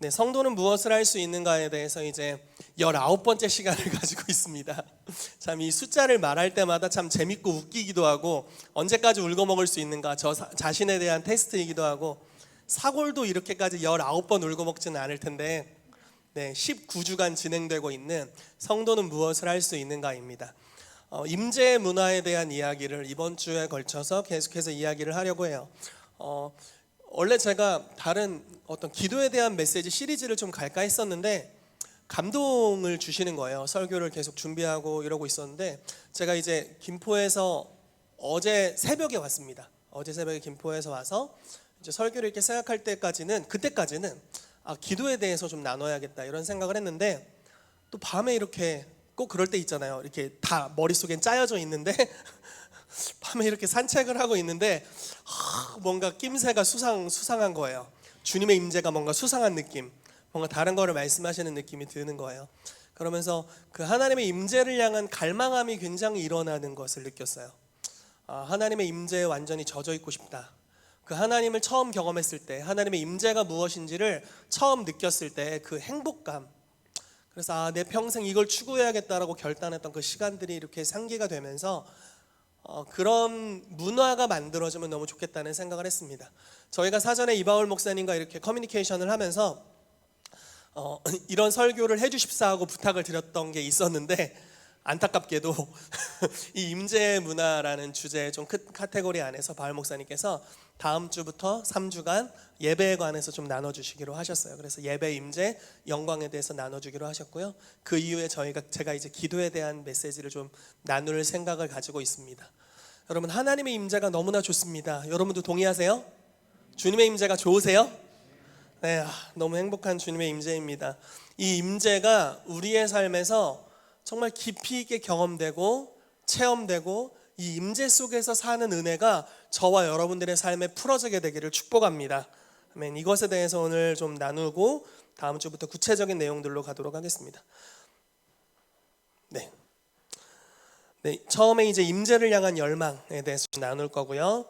네, 성도는 무엇을 할 수 있는가에 대해서 이제 19번째 시간을 가지고 있습니다. 참 이 숫자를 말할 때마다 참 재밌고 웃기기도 하고 언제까지 울고 먹을 수 있는가 저 자신에 대한 테스트이기도 하고 사골도 이렇게까지 19번 울고 먹지는 않을 텐데 네, 19주간 진행되고 있는 성도는 무엇을 할 수 있는가입니다. 임재 문화에 대한 이야기를 이번 주에 걸쳐서 계속해서 이야기를 하려고 해요. 원래 제가 다른 어떤 기도에 대한 메시지 시리즈를 좀 갈까 했었는데 감동을 주시는 거예요. 설교를 계속 준비하고 이러고 있었는데 제가 이제 김포에서 어제 새벽에 왔습니다. 어제 새벽에 김포에서 와서 이제 설교를 이렇게 생각할 그때까지는 기도에 대해서 좀 나눠야겠다 이런 생각을 했는데 또 밤에 이렇게 꼭 그럴 때 있잖아요. 이렇게 다 머릿속엔 짜여져 있는데 밤에 이렇게 산책을 하고 있는데 뭔가 낌새가 수상한 거예요. 주님의 임재가 뭔가 수상한 느낌, 뭔가 다른 거를 말씀하시는 느낌이 드는 거예요. 그러면서 그 하나님의 임재를 향한 갈망함이 굉장히 일어나는 것을 느꼈어요. 하나님의 임재에 완전히 젖어 있고 싶다. 그 하나님을 처음 경험했을 때, 하나님의 임재가 무엇인지를 처음 느꼈을 때 그 행복감, 그래서 내 평생 이걸 추구해야겠다라고 결단했던 그 시간들이 이렇게 상기가 되면서 그런 문화가 만들어지면 너무 좋겠다는 생각을 했습니다. 저희가 사전에 이바울 목사님과 이렇게 커뮤니케이션을 하면서 이런 설교를 해주십사 하고 부탁을 드렸던 게 있었는데 안타깝게도 이 임재 문화라는 주제의 좀 큰 카테고리 안에서 바울 목사님께서 다음 주부터 3주간 예배에 관해서 좀 나눠주시기로 하셨어요. 그래서 예배, 임재, 영광에 대해서 나눠주기로 하셨고요. 그 이후에 제가 이제 기도에 대한 메시지를 좀 나눌 생각을 가지고 있습니다. 여러분, 하나님의 임재가 너무나 좋습니다. 여러분도 동의하세요? 주님의 임재가 좋으세요? 네, 너무 행복한 주님의 임재입니다. 이 임재가 우리의 삶에서 정말 깊이 있게 경험되고 체험되고 이 임재 속에서 사는 은혜가 저와 여러분들의 삶에 풀어지게 되기를 축복합니다. 아멘. 이것에 대해서 오늘 좀 나누고 다음 주부터 구체적인 내용들로 가도록 하겠습니다. 네, 처음에 이제 임재를 향한 열망에 대해서 나눌 거고요.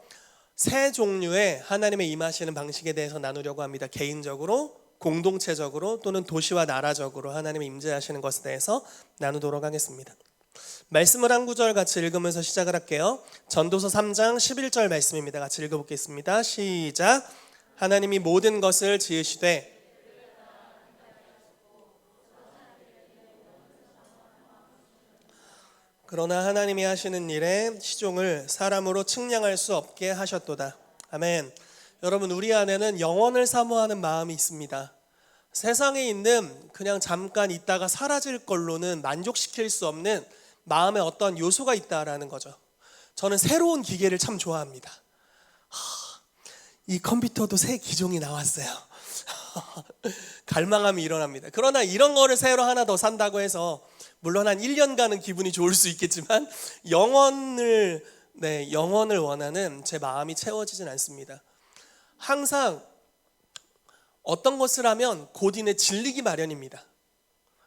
세 종류의 하나님의 임하시는 방식에 대해서 나누려고 합니다. 개인적으로, 공동체적으로 또는 도시와 나라적으로 하나님의 임재하시는 것에 대해서 나누도록 하겠습니다. 말씀을 한 구절 같이 읽으면서 시작을 할게요. 전도서 3장 11절 말씀입니다. 같이 읽어보겠습니다. 시작. 하나님이 모든 것을 지으시되 그러나 하나님이 하시는 일에 시종을 사람으로 측량할 수 없게 하셨도다. 아멘. 여러분, 우리 안에는 영원을 사모하는 마음이 있습니다. 세상에 있는 그냥 잠깐 있다가 사라질 걸로는 만족시킬 수 없는 마음에 어떤 요소가 있다라는 거죠. 저는 새로운 기계를 참 좋아합니다. 이 컴퓨터도 새 기종이 나왔어요. 갈망함이 일어납니다. 그러나 이런 거를 새로 하나 더 산다고 해서 물론 한 1년간은 기분이 좋을 수 있겠지만 영원을 원하는 제 마음이 채워지진 않습니다. 항상 어떤 것을 하면 곧 이내 질리기 마련입니다.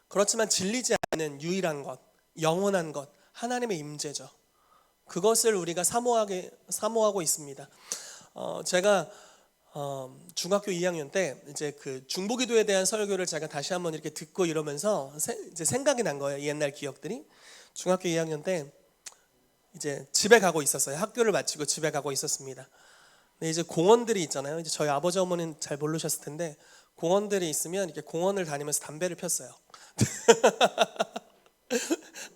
그렇지만 질리지 않는 유일한 것, 영원한 것, 하나님의 임재죠. 그것을 우리가 사모하고 있습니다. 제가 중학교 2학년 때 이제 그 중보기도에 대한 설교를 제가 다시 한번 이렇게 듣고 이러면서 이제 생각이 난 거예요. 옛날 기억들이. 중학교 2학년 때 이제 집에 가고 있었어요. 학교를 마치고 집에 가고 있었습니다. 근데 이제 공원들이 있잖아요. 이제 저희 아버지 어머니는 잘 모르셨을 텐데 공원들이 있으면 이렇게 공원을 다니면서 담배를 폈어요.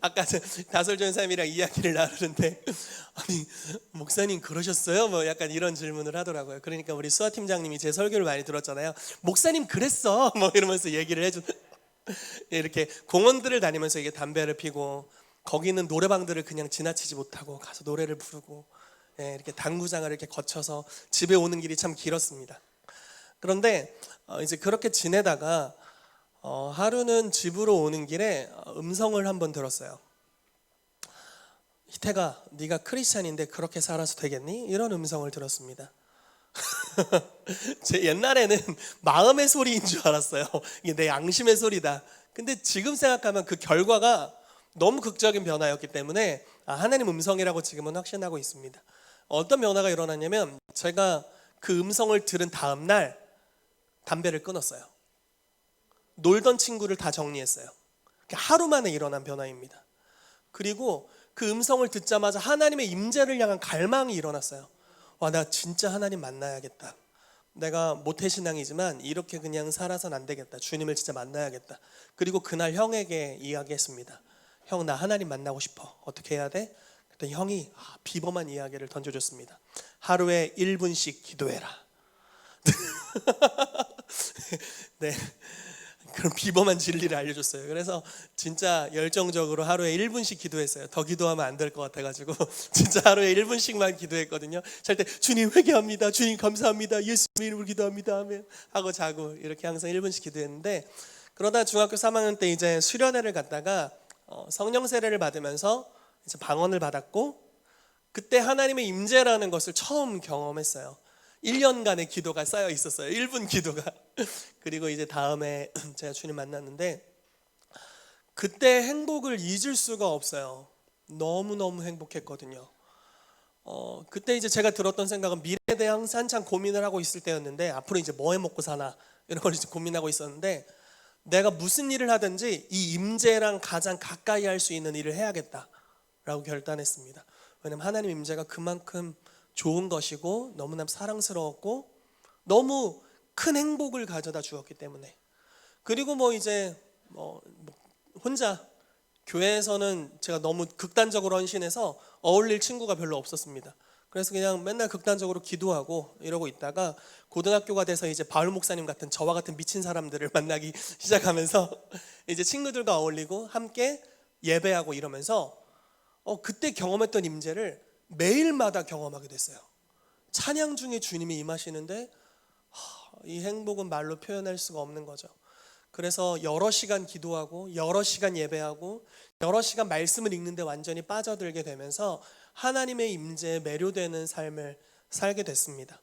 아까 다솔 전사님이랑 이야기를 나누는데 아니 목사님 그러셨어요? 뭐 약간 이런 질문을 하더라고요. 그러니까 우리 수아 팀장님이 제 설교를 많이 들었잖아요. 목사님 그랬어 뭐 이러면서 얘기를 해준. 이렇게 공원들을 다니면서 이게 담배를 피고 거기 있는 노래방들을 그냥 지나치지 못하고 가서 노래를 부르고 이렇게 당구장을 이렇게 거쳐서 집에 오는 길이 참 길었습니다. 그런데 이제 그렇게 지내다가 하루는 집으로 오는 길에 음성을 한번 들었어요. 희태가 네가 크리스찬인데 그렇게 살아서 되겠니? 이런 음성을 들었습니다. 제 옛날에는 마음의 소리인 줄 알았어요. 이게 내 양심의 소리다. 근데 지금 생각하면 그 결과가 너무 극적인 변화였기 때문에 하나님 음성이라고 지금은 확신하고 있습니다. 어떤 변화가 일어났냐면 제가 그 음성을 들은 다음 날 담배를 끊었어요. 놀던 친구를 다 정리했어요. 하루 만에 일어난 변화입니다. 그리고 그 음성을 듣자마자 하나님의 임재를 향한 갈망이 일어났어요. 와, 나 진짜 하나님 만나야겠다. 내가 모태신앙이지만 이렇게 그냥 살아선 안 되겠다. 주님을 진짜 만나야겠다. 그리고 그날 형에게 이야기했습니다. 형, 나 하나님 만나고 싶어. 어떻게 해야 돼? 그랬더니 형이 비범한 이야기를 던져줬습니다. 하루에 1분씩 기도해라. 네, 그런 비범한 진리를 알려줬어요. 그래서 진짜 열정적으로 하루에 1분씩 기도했어요. 더 기도하면 안 될 것 같아가지고 진짜 하루에 1분씩만 기도했거든요. 잘 때 주님 회개합니다. 주님 감사합니다. 예수 이름으로 기도합니다. 아멘 하고 자고 이렇게 항상 1분씩 기도했는데, 그러다 중학교 3학년 때 이제 수련회를 갔다가 성령 세례를 받으면서 이제 방언을 받았고, 그때 하나님의 임재라는 것을 처음 경험했어요. 1년간의 기도가 쌓여 있었어요. 1분 기도가. 그리고 이제 다음에 제가 주님 만났는데 그때 행복을 잊을 수가 없어요. 너무너무 행복했거든요. 그때 이제 제가 들었던 생각은 미래에 대해 한참 고민을 하고 있을 때였는데, 앞으로 이제 뭐 해 먹고 사나 이런 걸 이제 고민하고 있었는데, 내가 무슨 일을 하든지 이 임재랑 가장 가까이 할 수 있는 일을 해야겠다라고 결단했습니다. 왜냐면 하나님 임재가 그만큼 좋은 것이고 너무나 사랑스러웠고 너무 큰 행복을 가져다 주었기 때문에. 그리고 뭐 이제 혼자 교회에서는 제가 너무 극단적으로 헌신해서 어울릴 친구가 별로 없었습니다. 그래서 그냥 맨날 극단적으로 기도하고 이러고 있다가 고등학교가 돼서 이제 바울 목사님 같은 저와 같은 미친 사람들을 만나기 시작하면서 이제 친구들과 어울리고 함께 예배하고 이러면서 그때 경험했던 임재를 매일마다 경험하게 됐어요. 찬양 중에 주님이 임하시는데 이 행복은 말로 표현할 수가 없는 거죠. 그래서 여러 시간 기도하고 여러 시간 예배하고 여러 시간 말씀을 읽는데 완전히 빠져들게 되면서 하나님의 임재에 매료되는 삶을 살게 됐습니다.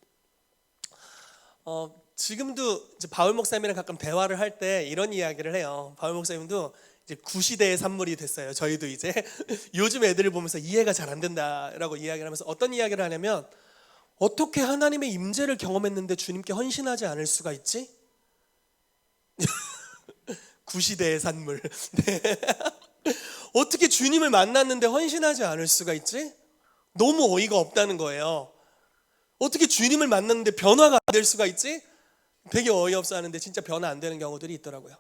지금도 이제 바울 목사님이랑 가끔 대화를 할 때 이런 이야기를 해요. 바울 목사님도 이제 구시대의 산물이 됐어요. 저희도 이제 요즘 애들을 보면서 이해가 잘 안 된다라고 이야기를 하면서 어떤 이야기를 하냐면, 어떻게 하나님의 임재를 경험했는데 주님께 헌신하지 않을 수가 있지? 구시대의 산물. 네. 어떻게 주님을 만났는데 헌신하지 않을 수가 있지? 너무 어이가 없다는 거예요. 어떻게 주님을 만났는데 변화가 안 될 수가 있지? 되게 어이없어 하는데 진짜 변화 안 되는 경우들이 있더라고요.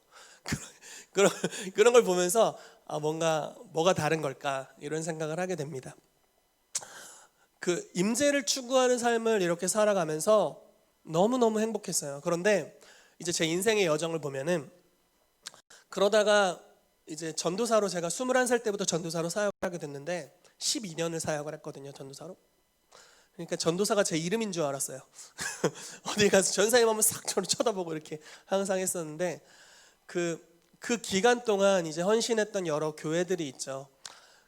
그런 걸 보면서 뭐가 다른 걸까 이런 생각을 하게 됩니다. 그 임재를 추구하는 삶을 이렇게 살아가면서 너무너무 행복했어요. 그런데 이제 제 인생의 여정을 보면은, 그러다가 이제 전도사로 제가 21살 때부터 전도사로 사역을 하게 됐는데 12년을 사역을 했거든요. 전도사로. 그러니까 전도사가 제 이름인 줄 알았어요. 어디 가서 전사님 하면 싹 저를 쳐다보고 이렇게 항상 했었는데, 그 기간 동안 이제 헌신했던 여러 교회들이 있죠.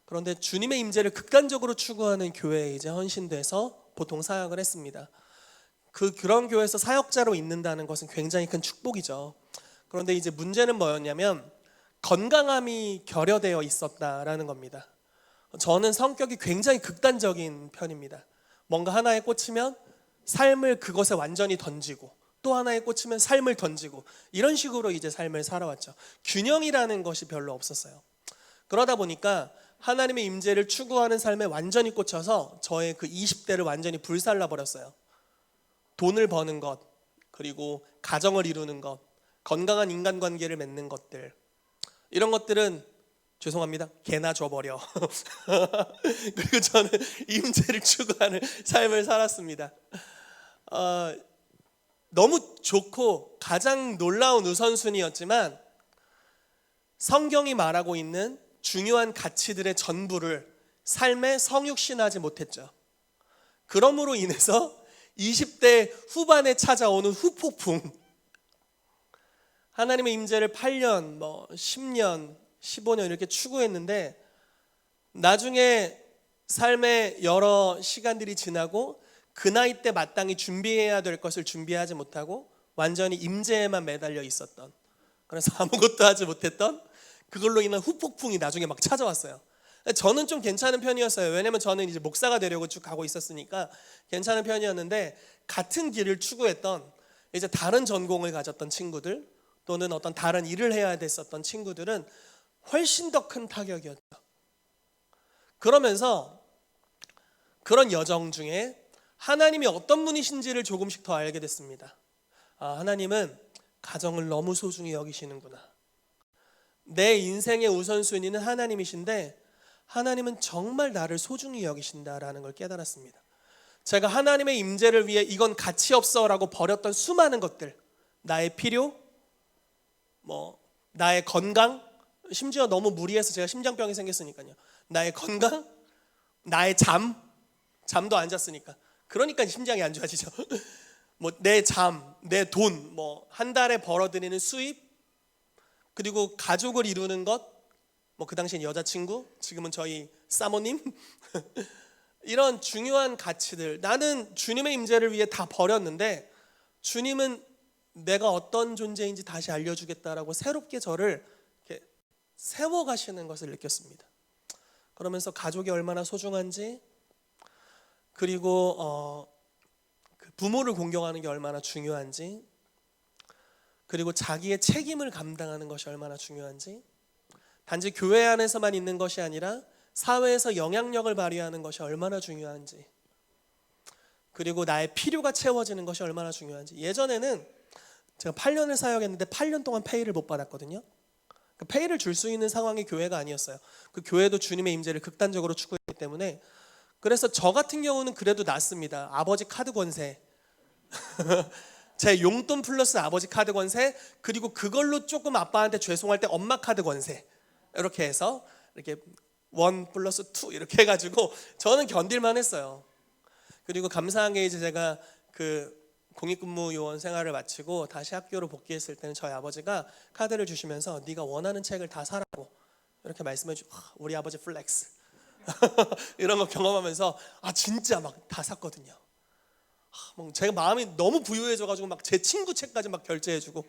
그런데 주님의 임재를 극단적으로 추구하는 교회에 이제 헌신돼서 보통 사역을 했습니다. 그런 교회에서 사역자로 있는다는 것은 굉장히 큰 축복이죠. 그런데 이제 문제는 뭐였냐면 건강함이 결여되어 있었다라는 겁니다. 저는 성격이 굉장히 극단적인 편입니다. 뭔가 하나에 꽂히면 삶을 그것에 완전히 던지고, 또 하나에 꽂히면 삶을 던지고, 이런 식으로 이제 삶을 살아왔죠. 균형이라는 것이 별로 없었어요. 그러다 보니까 하나님의 임재를 추구하는 삶에 완전히 꽂혀서 저의 그 20대를 완전히 불살라 버렸어요. 돈을 버는 것, 그리고 가정을 이루는 것, 건강한 인간관계를 맺는 것들, 이런 것들은 죄송합니다, 개나 줘버려. 그리고 저는 임재를 추구하는 삶을 살았습니다. 너무 좋고 가장 놀라운 우선순위였지만 성경이 말하고 있는 중요한 가치들의 전부를 삶에 성육신하지 못했죠. 그러므로 인해서 20대 후반에 찾아오는 후폭풍, 하나님의 임재를 8년, 10년, 15년 이렇게 추구했는데, 나중에 삶의 여러 시간들이 지나고 그 나이 때 마땅히 준비해야 될 것을 준비하지 못하고 완전히 임재에만 매달려 있었던, 그래서 아무것도 하지 못했던, 그걸로 인한 후폭풍이 나중에 막 찾아왔어요. 저는 좀 괜찮은 편이었어요. 왜냐면 저는 이제 목사가 되려고 쭉 가고 있었으니까 괜찮은 편이었는데, 같은 길을 추구했던 이제 다른 전공을 가졌던 친구들, 또는 어떤 다른 일을 해야 됐었던 친구들은 훨씬 더 큰 타격이었죠. 그러면서 그런 여정 중에 하나님이 어떤 분이신지를 조금씩 더 알게 됐습니다. 하나님은 가정을 너무 소중히 여기시는구나. 내 인생의 우선순위는 하나님이신데 하나님은 정말 나를 소중히 여기신다라는 걸 깨달았습니다. 제가 하나님의 임재를 위해 이건 가치 없어라고 버렸던 수많은 것들, 나의 필요, 나의 건강, 심지어 너무 무리해서 제가 심장병이 생겼으니까요. 나의 건강, 나의 잠도 안 잤으니까. 그러니까 심장이 안 좋아지죠. 내 잠, 내 돈, 한 달에 벌어들이는 수입, 그리고 가족을 이루는 것, 그 당시엔 여자친구, 지금은 저희 사모님 이런 중요한 가치들, 나는 주님의 임재를 위해 다 버렸는데 주님은 내가 어떤 존재인지 다시 알려주겠다라고 새롭게 저를 이렇게 세워가시는 것을 느꼈습니다. 그러면서 가족이 얼마나 소중한지, 그리고 부모를 공경하는 게 얼마나 중요한지, 그리고 자기의 책임을 감당하는 것이 얼마나 중요한지, 단지 교회 안에서만 있는 것이 아니라 사회에서 영향력을 발휘하는 것이 얼마나 중요한지, 그리고 나의 필요가 채워지는 것이 얼마나 중요한지. 예전에는 제가 8년을 사역했는데 8년 동안 페이를 못 받았거든요. 그 페이를 줄 수 있는 상황이 교회가 아니었어요. 그 교회도 주님의 임재를 극단적으로 추구했기 때문에. 그래서 저 같은 경우는 그래도 낫습니다. 아버지 카드 권세 제 용돈 플러스 아버지 카드 권세, 그리고 그걸로 조금 아빠한테 죄송할 때 엄마 카드 권세, 이렇게 해서 이렇게 1 플러스 2 이렇게 해가지고 저는 견딜만 했어요. 그리고 감사한 게 이제 제가 그 공익근무 요원 생활을 마치고 다시 학교로 복귀했을 때는 저희 아버지가 카드를 주시면서 네가 원하는 책을 다 사라고 이렇게 말씀해 주고, 우리 아버지 플렉스 이런 거 경험하면서 진짜 막 다 샀거든요. 제가 마음이 너무 부유해져가지고 막 제 친구 책까지 막 결제해주고,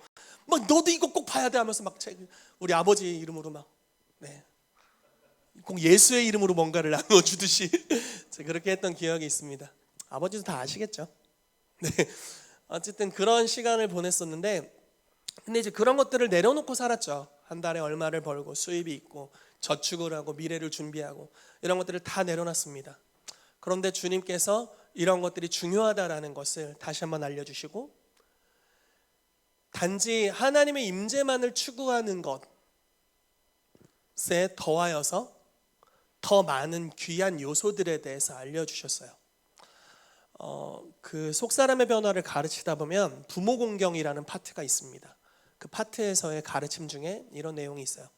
막 너도 이거 꼭 봐야 돼 하면서 막 우리 아버지 이름으로 막 꼭 예수의 이름으로 뭔가를 나눠주듯이 제가 그렇게 했던 기억이 있습니다. 아버지도 다 아시겠죠? 네, 어쨌든 그런 시간을 보냈었는데, 근데 이제 그런 것들을 내려놓고 살았죠. 한 달에 얼마를 벌고 수입이 있고 저축을 하고 미래를 준비하고 이런 것들을 다 내려놨습니다. 그런데 주님께서 이런 것들이 중요하다라는 것을 다시 한번 알려주시고, 단지 하나님의 임재만을 추구하는 것에 더하여서 더 많은 귀한 요소들에 대해서 알려주셨어요. 그 속사람의 변화를 가르치다 보면 부모 공경이라는 파트가 있습니다. 그 파트에서의 가르침 중에 이런 내용이 있어요.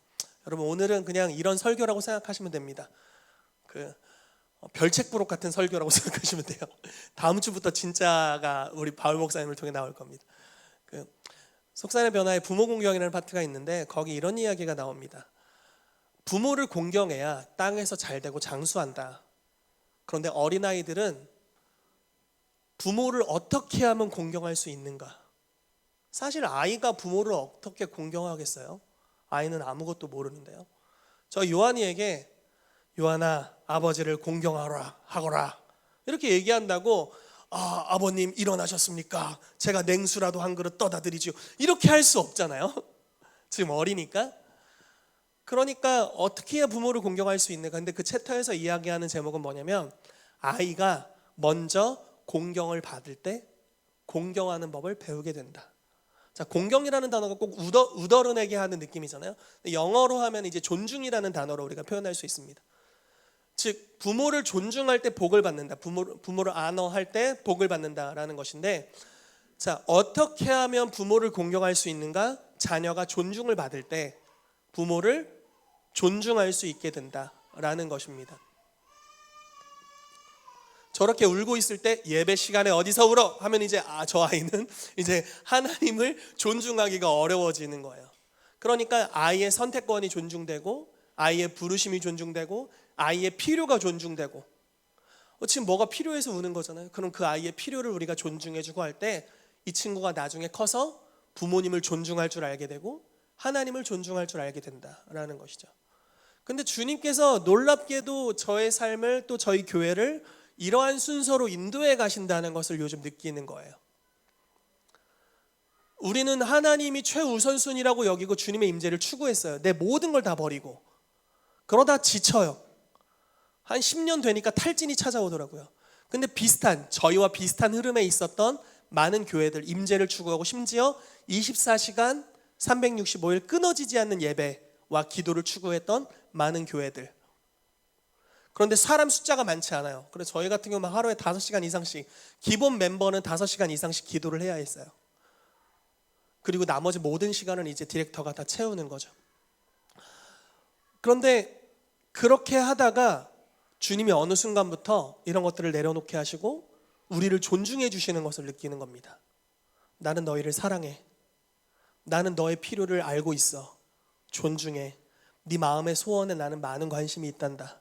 여러분, 오늘은 그냥 이런 설교라고 생각하시면 됩니다. 별책 부록 같은 설교라고 생각하시면 돼요. 다음 주부터 진짜가 우리 바울 목사님을 통해 나올 겁니다. 속사람의 변화에 부모 공경이라는 파트가 있는데 거기 이런 이야기가 나옵니다. 부모를 공경해야 땅에서 잘되고 장수한다. 그런데 어린아이들은 부모를 어떻게 하면 공경할 수 있는가? 사실 아이가 부모를 어떻게 공경하겠어요? 아이는 아무것도 모르는데요. 저 요한이에게 요한아, 아버지를 공경하라 하거라 이렇게 얘기한다고 아버님 일어나셨습니까? 제가 냉수라도 한 그릇 떠다 드리지요. 이렇게 할 수 없잖아요. 지금 어리니까. 그러니까 어떻게 해야 부모를 공경할 수 있는가? 근데 그 챕터에서 이야기하는 제목은 뭐냐면, 아이가 먼저 공경을 받을 때 공경하는 법을 배우게 된다. 자, 공경이라는 단어가 꼭 우더른에게 하는 느낌이잖아요. 영어로 하면 이제 존중이라는 단어로 우리가 표현할 수 있습니다. 즉, 부모를 존중할 때 복을 받는다. 부모를 아너할 때 복을 받는다라는 것인데, 자, 어떻게 하면 부모를 공경할 수 있는가? 자녀가 존중을 받을 때 부모를 존중할 수 있게 된다라는 것입니다. 저렇게 울고 있을 때 예배 시간에 어디서 울어? 하면 이제 저 아이는 이제 하나님을 존중하기가 어려워지는 거예요. 그러니까 아이의 선택권이 존중되고, 아이의 부르심이 존중되고, 아이의 필요가 존중되고, 지금 뭐가 필요해서 우는 거잖아요. 그럼 그 아이의 필요를 우리가 존중해주고 할 때 이 친구가 나중에 커서 부모님을 존중할 줄 알게 되고 하나님을 존중할 줄 알게 된다라는 것이죠. 근데 주님께서 놀랍게도 저의 삶을, 또 저희 교회를 이러한 순서로 인도해 가신다는 것을 요즘 느끼는 거예요. 우리는 하나님이 최우선순위라고 여기고 주님의 임재를 추구했어요. 내 모든 걸 다 버리고. 그러다 지쳐요. 한 10년 되니까 탈진이 찾아오더라고요. 근데 저희와 비슷한 흐름에 있었던 많은 교회들, 임재를 추구하고 심지어 24시간 365일 끊어지지 않는 예배와 기도를 추구했던 많은 교회들. 그런데 사람 숫자가 많지 않아요. 그래서 저희 같은 경우는 하루에 5시간 이상씩, 기본 멤버는 5시간 이상씩 기도를 해야 했어요. 그리고 나머지 모든 시간은 이제 디렉터가 다 채우는 거죠. 그런데 그렇게 하다가 주님이 어느 순간부터 이런 것들을 내려놓게 하시고 우리를 존중해 주시는 것을 느끼는 겁니다. 나는 너희를 사랑해. 나는 너의 필요를 알고 있어. 존중해. 네 마음의 소원에 나는 많은 관심이 있단다.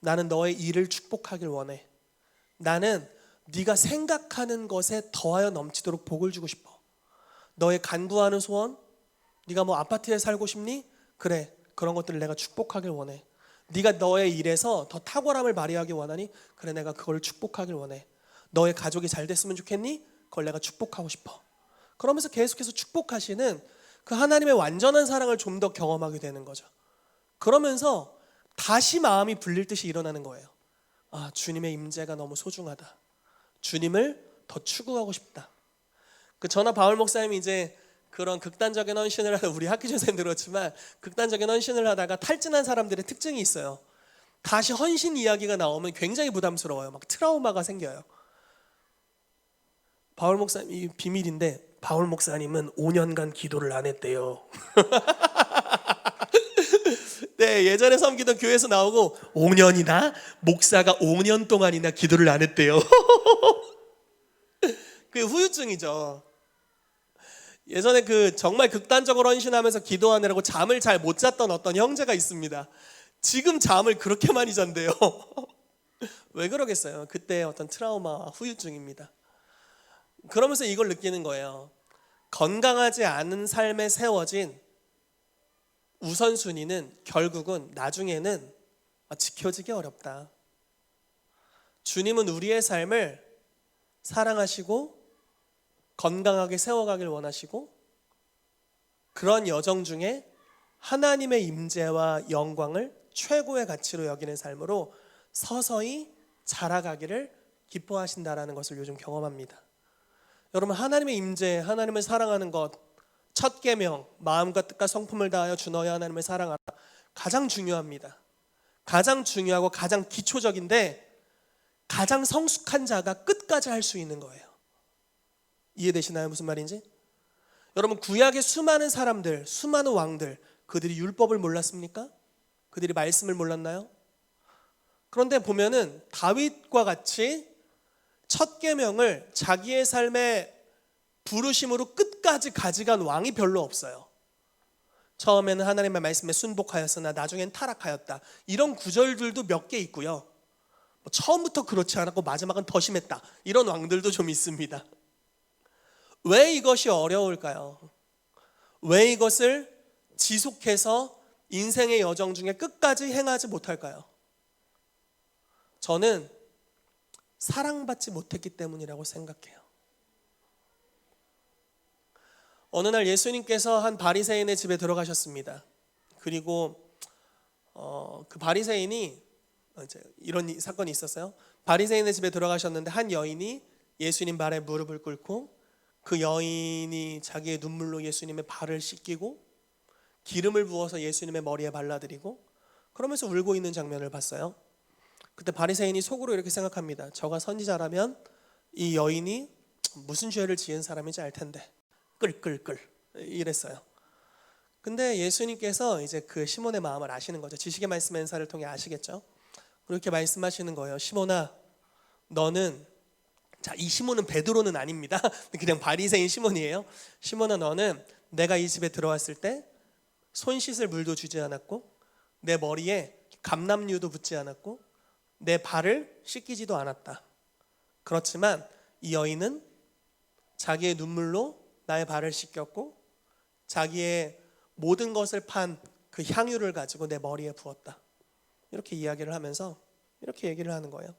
나는 너의 일을 축복하길 원해. 나는 네가 생각하는 것에 더하여 넘치도록 복을 주고 싶어. 너의 간구하는 소원, 네가 뭐 아파트에 살고 싶니? 그래, 그런 것들을 내가 축복하길 원해. 네가 너의 일에서 더 탁월함을 발휘하길 원하니? 그래, 내가 그걸 축복하길 원해. 너의 가족이 잘 됐으면 좋겠니? 그걸 내가 축복하고 싶어. 그러면서 계속해서 축복하시는 그 하나님의 완전한 사랑을 좀 더 경험하게 되는 거죠. 그러면서 다시 마음이 불릴 듯이 일어나는 거예요. 아, 주님의 임재가 너무 소중하다. 주님을 더 추구하고 싶다. 저나 바울 목사님이 이제 그런 극단적인 헌신을 하다, 우리 학기 전생 들었지만 극단적인 헌신을 하다가 탈진한 사람들의 특징이 있어요. 다시 헌신 이야기가 나오면 굉장히 부담스러워요. 막 트라우마가 생겨요. 바울 목사님, 이 비밀인데 바울 목사님은 5년간 기도를 안 했대요. 네, 예전에 섬기던 교회에서 나오고 5년이나? 목사가 5년 동안이나 기도를 안 했대요. 그게 후유증이죠. 예전에 정말 극단적으로 헌신하면서 기도하느라고 잠을 잘 못 잤던 어떤 형제가 있습니다. 지금 잠을 그렇게 많이 잔대요. 왜 그러겠어요? 그때 어떤 트라우마와 후유증입니다. 그러면서 이걸 느끼는 거예요. 건강하지 않은 삶에 세워진 우선순위는 결국은 나중에는 지켜지기 어렵다. 주님은 우리의 삶을 사랑하시고 건강하게 세워가길 원하시고 그런 여정 중에 하나님의 임재와 영광을 최고의 가치로 여기는 삶으로 서서히 자라가기를 기뻐하신다라는 것을 요즘 경험합니다. 여러분, 하나님의 임재, 하나님을 사랑하는 것, 첫 계명, 마음과 뜻과 성품을 다하여 주 너의 하나님을 사랑하라, 가장 중요합니다. 가장 중요하고 가장 기초적인데 가장 성숙한 자가 끝까지 할 수 있는 거예요. 이해되시나요? 무슨 말인지? 여러분, 구약의 수많은 사람들, 수많은 왕들, 그들이 율법을 몰랐습니까? 그들이 말씀을 몰랐나요? 그런데 보면은 다윗과 같이 첫 계명을 자기의 삶의 부르심으로 끝까지 가져간 왕이 별로 없어요. 처음에는 하나님의 말씀에 순복하였으나 나중엔 타락하였다. 이런 구절들도 몇 개 있고요. 처음부터 그렇지 않았고 마지막은 더 심했다. 이런 왕들도 좀 있습니다. 왜 이것이 어려울까요? 왜 이것을 지속해서 인생의 여정 중에 끝까지 행하지 못할까요? 저는 사랑받지 못했기 때문이라고 생각해요. 어느 날 예수님께서 한 바리새인의 집에 들어가셨습니다. 그리고 그 바리새인이 이런 사건이 있었어요. 바리새인의 집에 들어가셨는데 한 여인이 예수님 발에 무릎을 꿇고 그 여인이 자기의 눈물로 예수님의 발을 씻기고 기름을 부어서 예수님의 머리에 발라드리고 그러면서 울고 있는 장면을 봤어요. 그때 바리새인이 속으로 이렇게 생각합니다. 저가 선지자라면 이 여인이 무슨 죄를 지은 사람인지 알 텐데 끌끌끌 이랬어요. 근데 예수님께서 이제 그 시몬의 마음을 아시는 거죠. 지식의 말씀 은사를 통해 아시겠죠. 그렇게 말씀하시는 거예요. 시몬아, 너는, 자, 이 시몬은 베드로는 아닙니다. 그냥 바리새인 시몬이에요. 시몬아, 너는 내가 이 집에 들어왔을 때 손 씻을 물도 주지 않았고 내 머리에 감람류도 붓지 않았고 내 발을 씻기지도 않았다. 그렇지만 이 여인은 자기의 눈물로 나의 발을 씻겼고 자기의 모든 것을 판 그 향유를 가지고 내 머리에 부었다. 이렇게 이야기를 하면서 이렇게 얘기를 하는 거예요.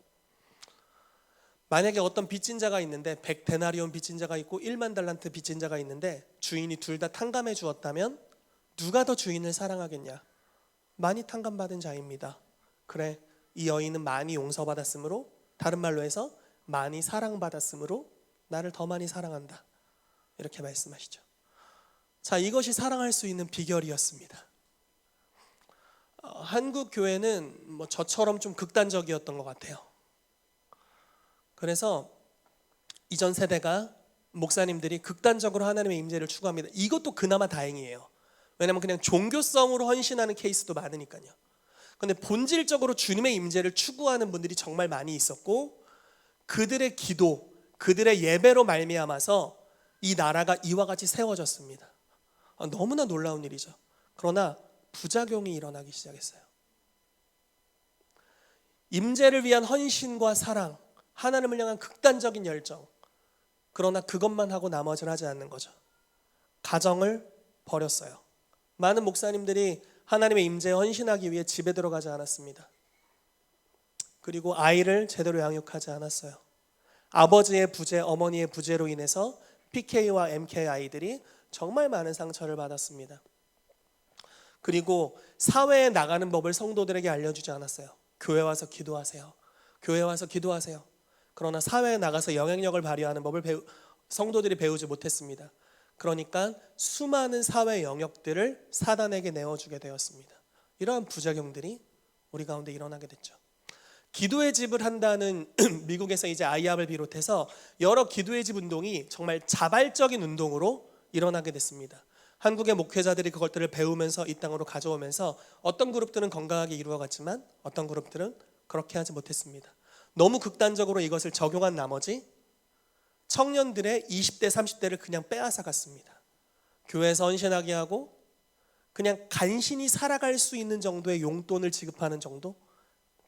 만약에 어떤 빚진 자가 있는데 100데나리온 빚진 자가 있고 1만 달란트 빚진 자가 있는데 주인이 둘 다 탕감해 주었다면 누가 더 주인을 사랑하겠냐? 많이 탕감받은 자입니다. 그래, 이 여인은 많이 용서받았으므로, 다른 말로 해서 많이 사랑받았으므로 나를 더 많이 사랑한다, 이렇게 말씀하시죠. 자, 이것이 사랑할 수 있는 비결이었습니다. 한국 교회는 저처럼 좀 극단적이었던 것 같아요. 그래서 이전 세대가 목사님들이 극단적으로 하나님의 임재를 추구합니다. 이것도 그나마 다행이에요. 왜냐하면 그냥 종교성으로 헌신하는 케이스도 많으니까요. 그런데 본질적으로 주님의 임재를 추구하는 분들이 정말 많이 있었고, 그들의 기도, 그들의 예배로 말미암아서 이 나라가 이와 같이 세워졌습니다. 너무나 놀라운 일이죠. 그러나 부작용이 일어나기 시작했어요. 임재를 위한 헌신과 사랑, 하나님을 향한 극단적인 열정, 그러나 그것만 하고 나머지를 하지 않는 거죠. 가정을 버렸어요. 많은 목사님들이 하나님의 임재에 헌신하기 위해 집에 들어가지 않았습니다. 그리고 아이를 제대로 양육하지 않았어요. 아버지의 부재, 어머니의 부재로 인해서 PK와 MK 아이들이 정말 많은 상처를 받았습니다. 그리고 사회에 나가는 법을 성도들에게 알려주지 않았어요. 교회 와서 기도하세요. 교회 와서 기도하세요. 그러나 사회에 나가서 영향력을 발휘하는 법을 성도들이 배우지 못했습니다. 그러니까 수많은 사회 영역들을 사단에게 내어주게 되었습니다. 이러한 부작용들이 우리 가운데 일어나게 됐죠. 기도의 집을 한다는 미국에서 이제 아이합을 비롯해서 여러 기도의 집 운동이 정말 자발적인 운동으로 일어나게 됐습니다. 한국의 목회자들이 그것들을 배우면서 이 땅으로 가져오면서 어떤 그룹들은 건강하게 이루어갔지만 어떤 그룹들은 그렇게 하지 못했습니다. 너무 극단적으로 이것을 적용한 나머지 청년들의 20대, 30대를 그냥 빼앗아 갔습니다. 교회에서 헌신하게 하고 그냥 간신히 살아갈 수 있는 정도의 용돈을 지급하는 정도?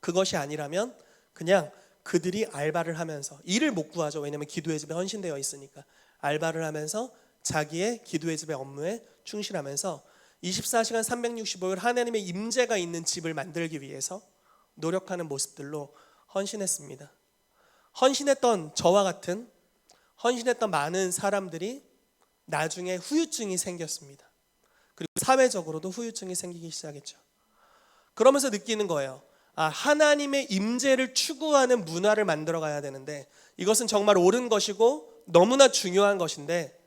그것이 아니라면 그냥 그들이 알바를 하면서, 일을 못 구하죠. 왜냐하면 기도의 집에 헌신되어 있으니까. 알바를 하면서 자기의 기도의 집의 업무에 충실하면서 24시간 365일 하나님의 임재가 있는 집을 만들기 위해서 노력하는 모습들로 헌신했습니다. 헌신했던 저와 같은, 헌신했던 많은 사람들이 나중에 후유증이 생겼습니다. 그리고 사회적으로도 후유증이 생기기 시작했죠. 그러면서 느끼는 거예요. 하나님의 임재를 추구하는 문화를 만들어 가야 되는데, 이것은 정말 옳은 것이고 너무나 중요한 것인데,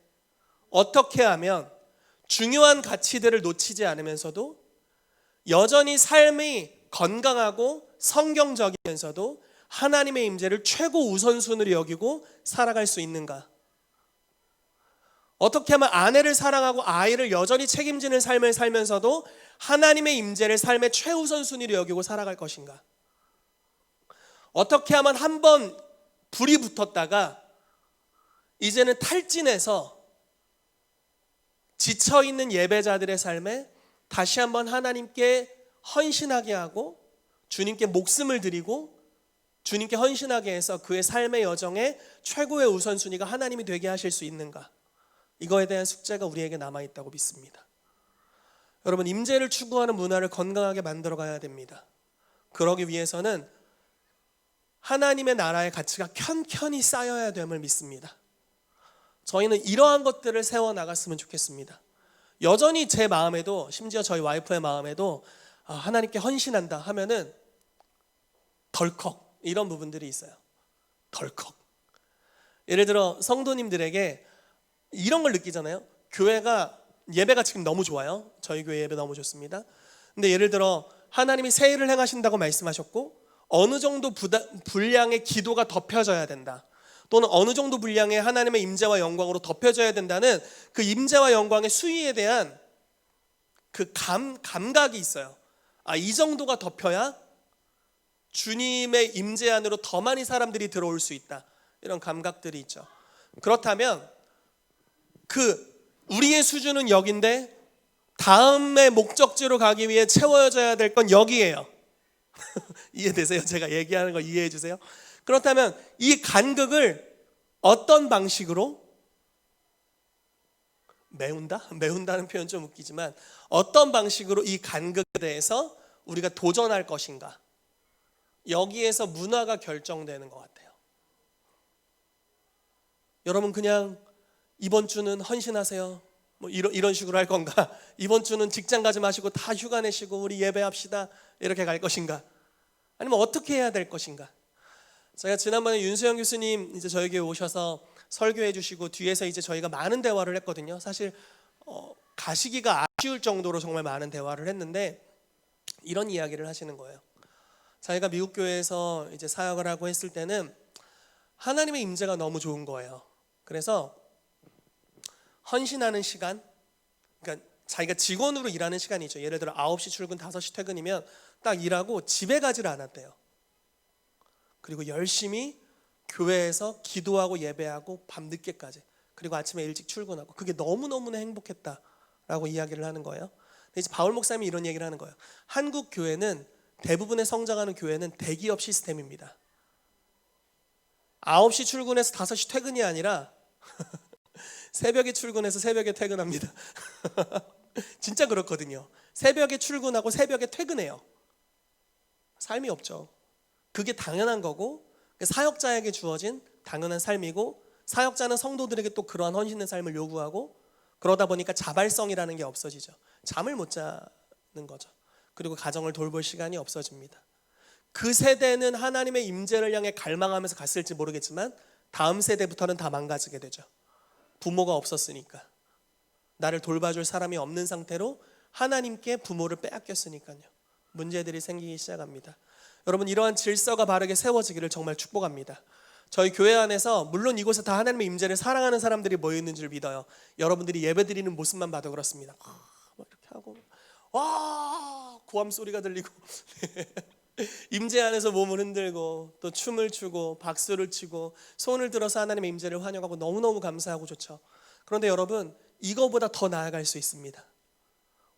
어떻게 하면 중요한 가치들을 놓치지 않으면서도 여전히 삶이 건강하고 성경적이면서도 하나님의 임재를 최고 우선순위로 여기고 살아갈 수 있는가? 어떻게 하면 아내를 사랑하고 아이를 여전히 책임지는 삶을 살면서도 하나님의 임재를 삶의 최우선순위로 여기고 살아갈 것인가? 어떻게 하면 한번 불이 붙었다가 이제는 탈진해서 지쳐있는 예배자들의 삶에 다시 한번 하나님께 헌신하게 하고 주님께 목숨을 드리고 주님께 헌신하게 해서 그의 삶의 여정에 최고의 우선순위가 하나님이 되게 하실 수 있는가? 이거에 대한 숙제가 우리에게 남아있다고 믿습니다. 여러분, 임재를 추구하는 문화를 건강하게 만들어 가야 됩니다. 그러기 위해서는 하나님의 나라의 가치가 켠켠이 쌓여야 됨을 믿습니다. 저희는 이러한 것들을 세워나갔으면 좋겠습니다. 여전히 제 마음에도, 심지어 저희 와이프의 마음에도 하나님께 헌신한다 하면은 덜컥 이런 부분들이 있어요. 덜컥. 예를 들어 성도님들에게 이런 걸 느끼잖아요. 교회가 예배가 지금 너무 좋아요. 저희 교회 예배 너무 좋습니다. 근데 예를 들어 하나님이 새 일을 행하신다고 말씀하셨고 어느 정도 분량의 기도가 덮여져야 된다, 또는 어느 정도 분량의 하나님의 임재와 영광으로 덮여져야 된다는 그 임재와 영광의 수위에 대한 그 감각이 있어요. 이 정도가 덮여야 주님의 임재 안으로 더 많이 사람들이 들어올 수 있다, 이런 감각들이 있죠. 그렇다면 우리의 수준은 여긴데 다음의 목적지로 가기 위해 채워져야 될 건 여기예요. 이해되세요? 제가 얘기하는 거 이해해 주세요. 그렇다면 이 간극을 어떤 방식으로 메운다는 표현 좀 웃기지만 어떤 방식으로 이 간극에 대해서 우리가 도전할 것인가, 여기에서 문화가 결정되는 것 같아요. 여러분 그냥 이번 주는 헌신하세요, 뭐 이런 식으로 할 건가? 이번 주는 직장 가지 마시고 다 휴가 내시고 우리 예배합시다, 이렇게 갈 것인가? 아니면 어떻게 해야 될 것인가? 제가 지난번에 윤수영 교수님 이제 저희 교회 오셔서 설교해 주시고 뒤에서 이제 저희가 많은 대화를 했거든요. 사실 가시기가 아쉬울 정도로 정말 많은 대화를 했는데 이런 이야기를 하시는 거예요. 자기가 미국 교회에서 이제 사역을 하고 했을 때는 하나님의 임재가 너무 좋은 거예요. 그래서 헌신하는 시간, 그러니까 자기가 직원으로 일하는 시간이죠. 예를 들어 9시 출근 5시 퇴근이면 딱 일하고 집에 가지를 않았대요. 그리고 열심히 교회에서 기도하고 예배하고 밤늦게까지, 그리고 아침에 일찍 출근하고, 그게 너무너무나 행복했다라고 이야기를 하는 거예요. 근데 이제 바울 목사님이 이런 얘기를 하는 거예요. 한국 교회는, 대부분의 성장하는 교회는 대기업 시스템입니다. 9시 출근해서 5시 퇴근이 아니라 새벽에 출근해서 새벽에 퇴근합니다. 진짜 그렇거든요. 새벽에 출근하고 새벽에 퇴근해요. 삶이 없죠. 그게 당연한 거고 사역자에게 주어진 당연한 삶이고, 사역자는 성도들에게 또 그러한 헌신의 삶을 요구하고, 그러다 보니까 자발성이라는 게 없어지죠. 잠을 못 자는 거죠. 그리고 가정을 돌볼 시간이 없어집니다. 그 세대는 하나님의 임재를 향해 갈망하면서 갔을지 모르겠지만 다음 세대부터는 다 망가지게 되죠. 부모가 없었으니까, 나를 돌봐줄 사람이 없는 상태로 하나님께 부모를 빼앗겼으니까요. 문제들이 생기기 시작합니다. 여러분, 이러한 질서가 바르게 세워지기를 정말 축복합니다. 저희 교회 안에서 물론 이곳에 다 하나님의 임재를 사랑하는 사람들이 모여 있는 줄 믿어요. 여러분들이 예배드리는 모습만 봐도 그렇습니다. 막 이렇게 하고 와 고함 소리가 들리고 임재 안에서 몸을 흔들고 또 춤을 추고 박수를 치고 손을 들어서 하나님의 임재를 환영하고 너무너무 감사하고 좋죠. 그런데 여러분, 이거보다 더 나아갈 수 있습니다.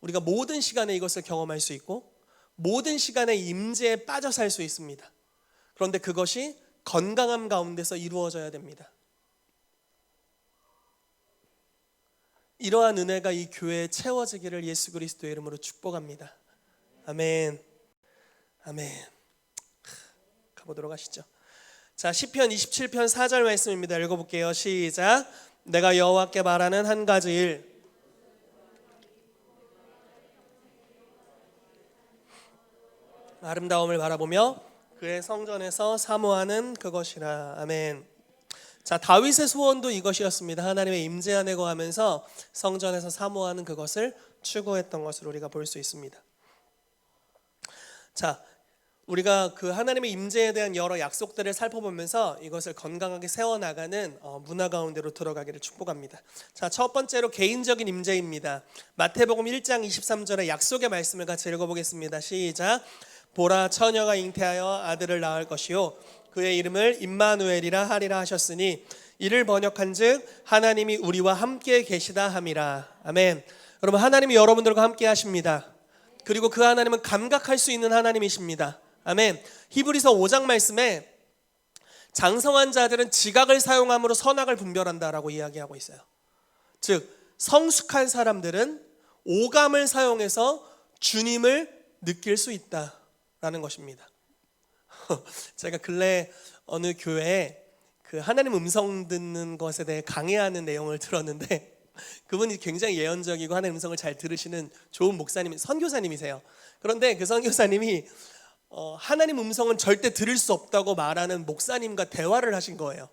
우리가 모든 시간에 이것을 경험할 수 있고 모든 시간에 임재에 빠져 살 수 있습니다. 그런데 그것이 건강함 가운데서 이루어져야 됩니다. 이러한 은혜가 이 교회에 채워지기를 예수 그리스도의 이름으로 축복합니다. 아멘. 아멘. 가보도록 하시죠. 자, 시편 27편 4절 말씀입니다. 읽어볼게요. 시작. 내가 여호와께 바라는 한 가지 일, 아름다움을 바라보며 그의 성전에서 사모하는 그것이라. 아멘. 자, 다윗의 소원도 이것이었습니다. 하나님의 임재 안에 거하면서 성전에서 사모하는 그것을 추구했던 것을 우리가 볼 수 있습니다. 자, 우리가 그 하나님의 임재에 대한 여러 약속들을 살펴보면서 이것을 건강하게 세워나가는 문화 가운데로 들어가기를 축복합니다. 자, 첫 번째로 개인적인 임재입니다. 마태복음 1장 23절의 약속의 말씀을 같이 읽어보겠습니다. 시작. 보라, 처녀가 잉태하여 아들을 낳을 것이요 그의 이름을 임마누엘이라 하리라 하셨으니 이를 번역한즉 하나님이 우리와 함께 계시다 함이라. 아멘. 여러분, 하나님이 여러분들과 함께 하십니다. 그리고 그 하나님은 감각할 수 있는 하나님이십니다. 아멘. 히브리서 5장 말씀에 장성한 자들은 지각을 사용함으로 선악을 분별한다라고 이야기하고 있어요. 즉, 성숙한 사람들은 오감을 사용해서 주님을 느낄 수 있다라는 것입니다. 제가 근래 어느 교회에 그 하나님 음성 듣는 것에 대해 강의하는 내용을 들었는데, 그분이 굉장히 예언적이고 하나님 음성을 잘 들으시는 좋은 목사님, 선교사님이세요. 그런데 그 선교사님이 하나님 음성은 절대 들을 수 없다고 말하는 목사님과 대화를 하신 거예요.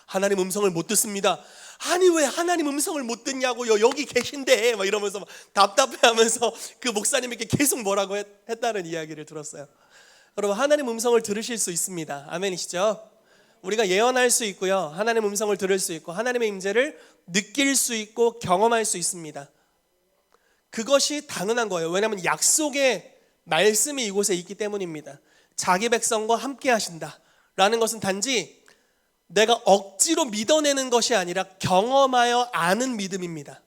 하나님 음성을 못 듣습니다. 아니, 왜 하나님 음성을 못 듣냐고요? 여기 계신데 막 이러면서 막 답답해하면서 그 목사님에게 계속 뭐라고 했다는 이야기를 들었어요. 여러분, 하나님 음성을 들으실 수 있습니다. 아멘이시죠? 우리가 예언할 수 있고요, 하나님 음성을 들을 수 있고 하나님의 임재를 느낄 수 있고 경험할 수 있습니다. 그것이 당연한 거예요. 왜냐하면 약속의 말씀이 이곳에 있기 때문입니다. 자기 백성과 함께 하신다라는 것은 단지 내가 억지로 믿어내는 것이 아니라 경험하여 아는 믿음입니다.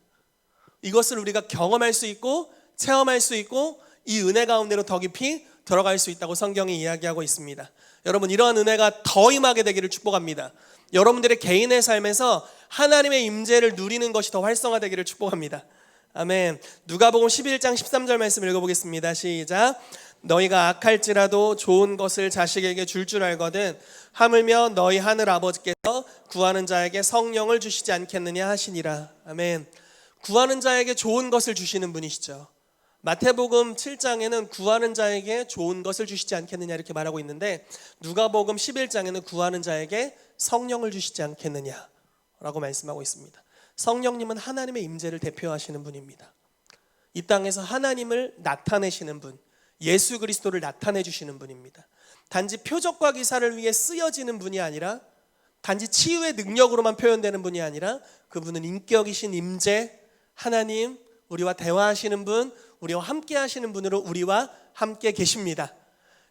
이것을 우리가 경험할 수 있고 체험할 수 있고 이 은혜 가운데로 더 깊이 들어갈 수 있다고 성경이 이야기하고 있습니다. 여러분, 이러한 은혜가 더 임하게 되기를 축복합니다. 여러분들의 개인의 삶에서 하나님의 임재를 누리는 것이 더 활성화되기를 축복합니다. 아멘. 누가복음 11장 13절 말씀 읽어보겠습니다. 시작. 너희가 악할지라도 좋은 것을 자식에게 줄 알거든 하물며 너희 하늘 아버지께서 구하는 자에게 성령을 주시지 않겠느냐 하시니라. 아멘. 구하는 자에게 좋은 것을 주시는 분이시죠. 마태복음 7장에는 구하는 자에게 좋은 것을 주시지 않겠느냐 이렇게 말하고 있는데, 누가복음 11장에는 구하는 자에게 성령을 주시지 않겠느냐 라고 말씀하고 있습니다. 성령님은 하나님의 임재를 대표하시는 분입니다. 이 땅에서 하나님을 나타내시는 분, 예수 그리스도를 나타내 주시는 분입니다. 단지 표적과 기사를 위해 쓰여지는 분이 아니라, 단지 치유의 능력으로만 표현되는 분이 아니라, 그분은 인격이신 임재, 하나님, 우리와 대화하시는 분, 우리와 함께 하시는 분으로 우리와 함께 계십니다.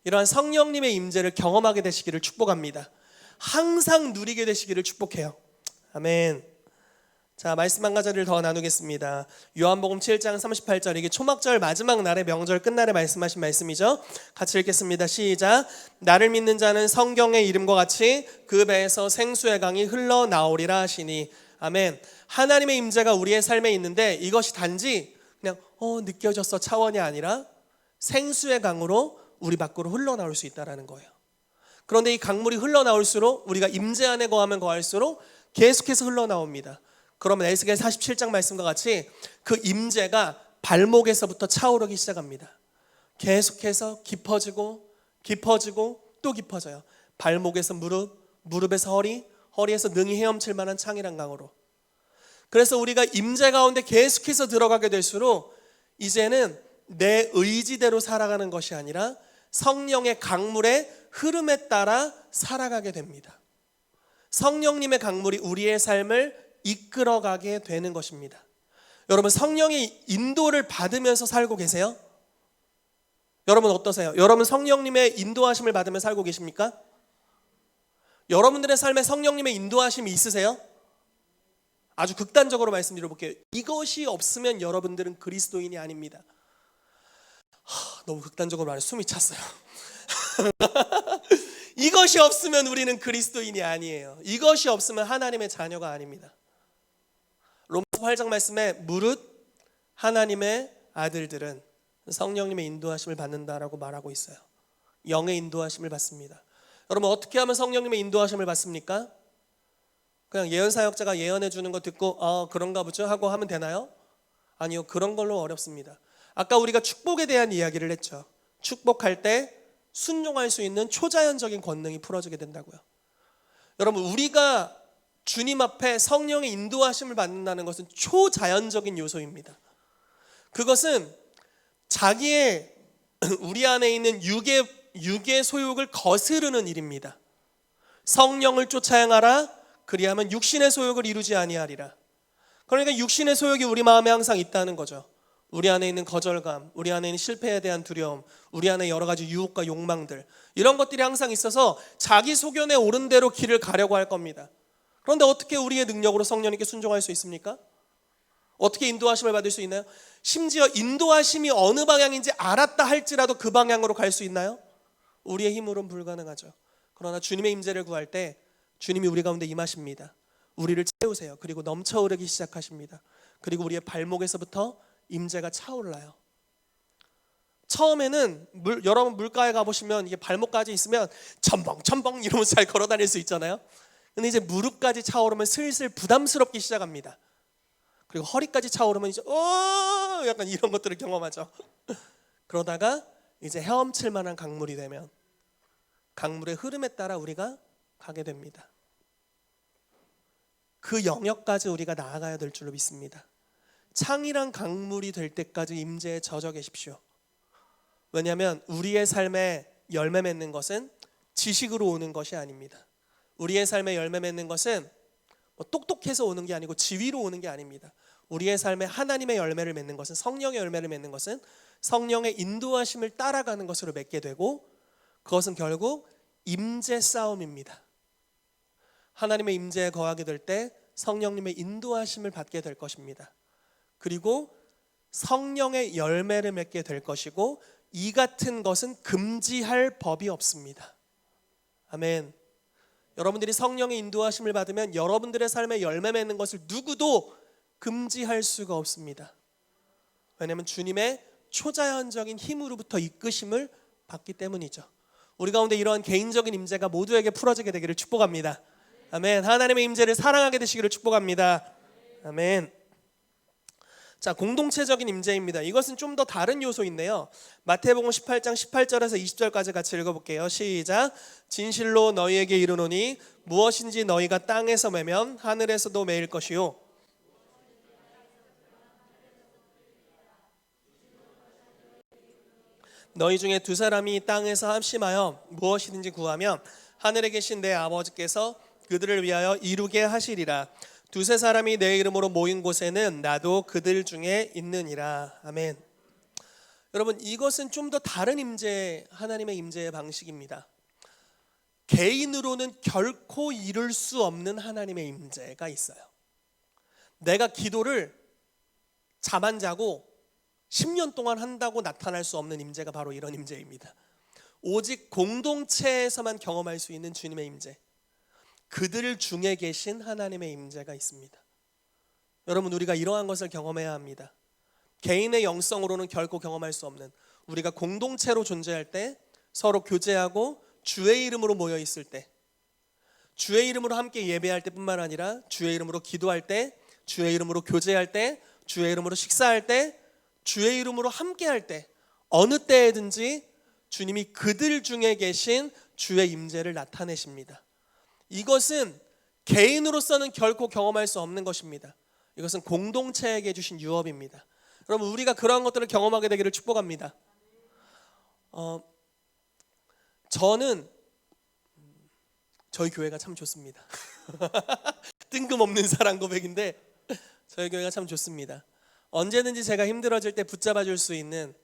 이러한 성령님의 임재를 경험하게 되시기를 축복합니다. 항상 누리게 되시기를 축복해요. 아멘. 자, 말씀 한 가지를 더 나누겠습니다. 요한복음 7장 38절, 이게 초막절 마지막 날의 명절 끝날에 말씀하신 말씀이죠. 같이 읽겠습니다. 시작. 나를 믿는 자는 성경의 이름과 같이 그 배에서 생수의 강이 흘러나오리라 하시니. 아멘. 하나님의 임재가 우리의 삶에 있는데, 이것이 단지 그냥 느껴졌어 차원이 아니라 생수의 강으로 우리 밖으로 흘러나올 수 있다는 거예요. 그런데 이 강물이 흘러나올수록, 우리가 임재 안에 거하면 거할수록 계속해서 흘러나옵니다. 그러면 에스겔 47장 말씀과 같이 그 임재가 발목에서부터 차오르기 시작합니다. 계속해서 깊어지고 깊어지고 또 깊어져요. 발목에서 무릎, 무릎에서 허리, 허리에서 능히 헤엄칠 만한 창이란 강으로. 그래서 우리가 임재 가운데 계속해서 들어가게 될수록 이제는 내 의지대로 살아가는 것이 아니라 성령의 강물의 흐름에 따라 살아가게 됩니다. 성령님의 강물이 우리의 삶을 이끌어가게 되는 것입니다. 여러분, 성령의 인도를 받으면서 살고 계세요? 여러분 어떠세요? 여러분 성령님의 인도하심을 받으며 살고 계십니까? 여러분들의 삶에 성령님의 인도하심이 있으세요? 아주 극단적으로 말씀드려볼게요. 이것이 없으면 여러분들은 그리스도인이 아닙니다. 너무 극단적으로 말해 숨이 찼어요. 이것이 없으면 우리는 그리스도인이 아니에요. 이것이 없으면 하나님의 자녀가 아닙니다. 로마서 8장 말씀에 무릇 하나님의 아들들은 성령님의 인도하심을 받는다라고 말하고 있어요. 영의 인도하심을 받습니다. 여러분 어떻게 하면 성령님의 인도하심을 받습니까? 그냥 예언사역자가 예언해 주는 거 듣고 그런가 보죠 하고 하면 되나요? 아니요, 그런 걸로 어렵습니다. 아까 우리가 축복에 대한 이야기를 했죠. 축복할 때 순종할 수 있는 초자연적인 권능이 풀어지게 된다고요. 여러분 우리가 주님 앞에 성령의 인도하심을 받는다는 것은 초자연적인 요소입니다. 그것은 자기의 우리 안에 있는 육의 소욕을 거스르는 일입니다. 성령을 쫓아 행하라 그리하면 육신의 소욕을 이루지 아니하리라. 그러니까 육신의 소욕이 우리 마음에 항상 있다는 거죠. 우리 안에 있는 거절감, 우리 안에 있는 실패에 대한 두려움, 우리 안에 여러 가지 유혹과 욕망들, 이런 것들이 항상 있어서 자기 소견에 옳은 대로 길을 가려고 할 겁니다. 그런데 어떻게 우리의 능력으로 성령님께 순종할 수 있습니까? 어떻게 인도하심을 받을 수 있나요? 심지어 인도하심이 어느 방향인지 알았다 할지라도 그 방향으로 갈 수 있나요? 우리의 힘으로는 불가능하죠. 그러나 주님의 임재를 구할 때 주님이 우리 가운데 임하십니다. 우리를 채우세요. 그리고 넘쳐흐르기 시작하십니다. 그리고 우리의 발목에서부터 임재가 차올라요. 처음에는 여러분 물가에 가보시면 이게 발목까지 있으면 첨벙첨벙 이러면서 잘 걸어 다닐 수 있잖아요. 근데 이제 무릎까지 차오르면 슬슬 부담스럽기 시작합니다. 그리고 허리까지 차오르면 이제 약간 이런 것들을 경험하죠. 그러다가 이제 헤엄칠 만한 강물이 되면 강물의 흐름에 따라 우리가 가게 됩니다. 그 영역까지 우리가 나아가야 될 줄로 믿습니다. 창이란 강물이 될 때까지 임재에 젖어 계십시오. 왜냐하면 우리의 삶에 열매 맺는 것은 지식으로 오는 것이 아닙니다. 우리의 삶에 열매 맺는 것은 똑똑해서 오는 게 아니고 지위로 오는 게 아닙니다. 우리의 삶에 하나님의 열매를 맺는 것은, 성령의 열매를 맺는 것은 성령의 인도하심을 따라가는 것으로 맺게 되고, 그것은 결국 임재 싸움입니다. 하나님의 임재에 거하게 될 때 성령님의 인도하심을 받게 될 것입니다. 그리고 성령의 열매를 맺게 될 것이고, 이 같은 것은 금지할 법이 없습니다. 아멘. 여러분들이 성령의 인도하심을 받으면 여러분들의 삶에 열매 맺는 것을 누구도 금지할 수가 없습니다. 왜냐하면 주님의 초자연적인 힘으로부터 이끄심을 받기 때문이죠. 우리 가운데 이러한 개인적인 임재가 모두에게 풀어지게 되기를 축복합니다. 아멘. 하나님의 임재를 사랑하게 되시기를 축복합니다. 아멘. 자, 공동체적인 임재입니다. 이것은 좀 더 다른 요소인데요. 마태복음 18장 18절에서 20절까지 같이 읽어볼게요. 시작. 진실로 너희에게 이르노니 무엇인지 너희가 땅에서 매면 하늘에서도 매일 것이요 너희 중에 두 사람이 땅에서 합심하여 무엇이든지 구하면 하늘에 계신 내 아버지께서 그들을 위하여 이루게 하시리라. 두세 사람이 내 이름으로 모인 곳에는 나도 그들 중에 있느니라. 아멘. 여러분, 이것은 좀 더 다른 임재, 하나님의 임재의 방식입니다. 개인으로는 결코 이룰 수 없는 하나님의 임재가 있어요. 내가 기도를 잠 안 자고 10년 동안 한다고 나타날 수 없는 임재가 바로 이런 임재입니다. 오직 공동체에서만 경험할 수 있는 주님의 임재, 그들 중에 계신 하나님의 임재가 있습니다. 여러분, 우리가 이러한 것을 경험해야 합니다. 개인의 영성으로는 결코 경험할 수 없는, 우리가 공동체로 존재할 때, 서로 교제하고 주의 이름으로 모여 있을 때, 주의 이름으로 함께 예배할 때뿐만 아니라 주의 이름으로 기도할 때, 주의 이름으로 교제할 때, 주의 이름으로 식사할 때, 주의 이름으로 함께할 때, 어느 때에든지 주님이 그들 중에 계신 주의 임재를 나타내십니다. 이것은 개인으로서는 결코 경험할 수 없는 것입니다. 이것은 공동체에게 주신 유업입니다. 여러분, 우리가 그러한 것들을 경험하게 되기를 축복합니다. 저는 저희 교회가 참 좋습니다. 뜬금없는 사랑 고백인데 저희 교회가 참 좋습니다. 언제든지 제가 힘들어질 때 붙잡아 줄 수 있는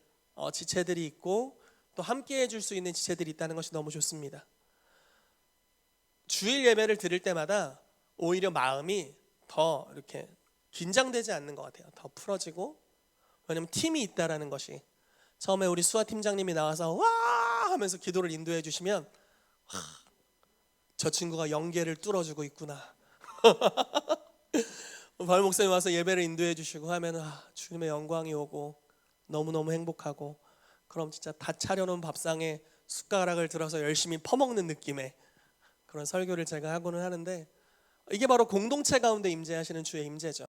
지체들이 있고 또 함께해 줄 수 있는 지체들이 있다는 것이 너무 좋습니다. 주일 예배를 드릴 때마다 오히려 마음이 더 이렇게 긴장되지 않는 것 같아요. 더 풀어지고, 왜냐하면 팀이 있다라는 것이, 처음에 우리 수아 팀장님이 나와서 와 하면서 기도를 인도해 주시면 저 친구가 영계를 뚫어주고 있구나. 발 목사님 와서 예배를 인도해 주시고 하면 주님의 영광이 오고 너무너무 행복하고, 그럼 진짜 다 차려놓은 밥상에 숟가락을 들어서 열심히 퍼먹는 느낌의 그런 설교를 제가 하고는 하는데, 이게 바로 공동체 가운데 임재하시는 주의 임재죠.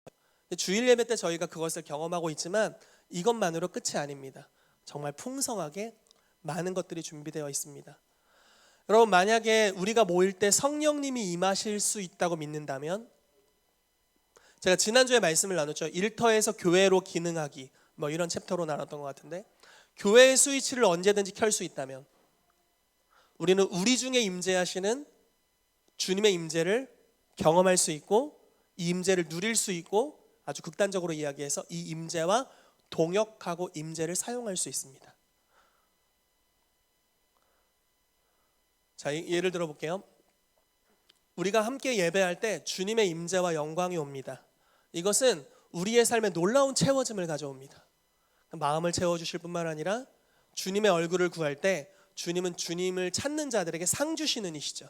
주일 예배 때 저희가 그것을 경험하고 있지만 이것만으로 끝이 아닙니다. 정말 풍성하게 많은 것들이 준비되어 있습니다. 여러분, 만약에 우리가 모일 때 성령님이 임하실 수 있다고 믿는다면, 제가 지난주에 말씀을 나눴죠. 일터에서 교회로 기능하기, 뭐 이런 챕터로 나눴던 것 같은데, 교회의 스위치를 언제든지 켤 수 있다면 우리는 우리 중에 임재하시는 주님의 임재를 경험할 수 있고, 이 임재를 누릴 수 있고, 아주 극단적으로 이야기해서 이 임재와 동역하고 임재를 사용할 수 있습니다. 자, 예를 들어 볼게요. 우리가 함께 예배할 때 주님의 임재와 영광이 옵니다. 이것은 우리의 삶에 놀라운 채워짐을 가져옵니다. 마음을 채워주실 뿐만 아니라 주님의 얼굴을 구할 때 주님은 주님을 찾는 자들에게 상 주시는 이시죠.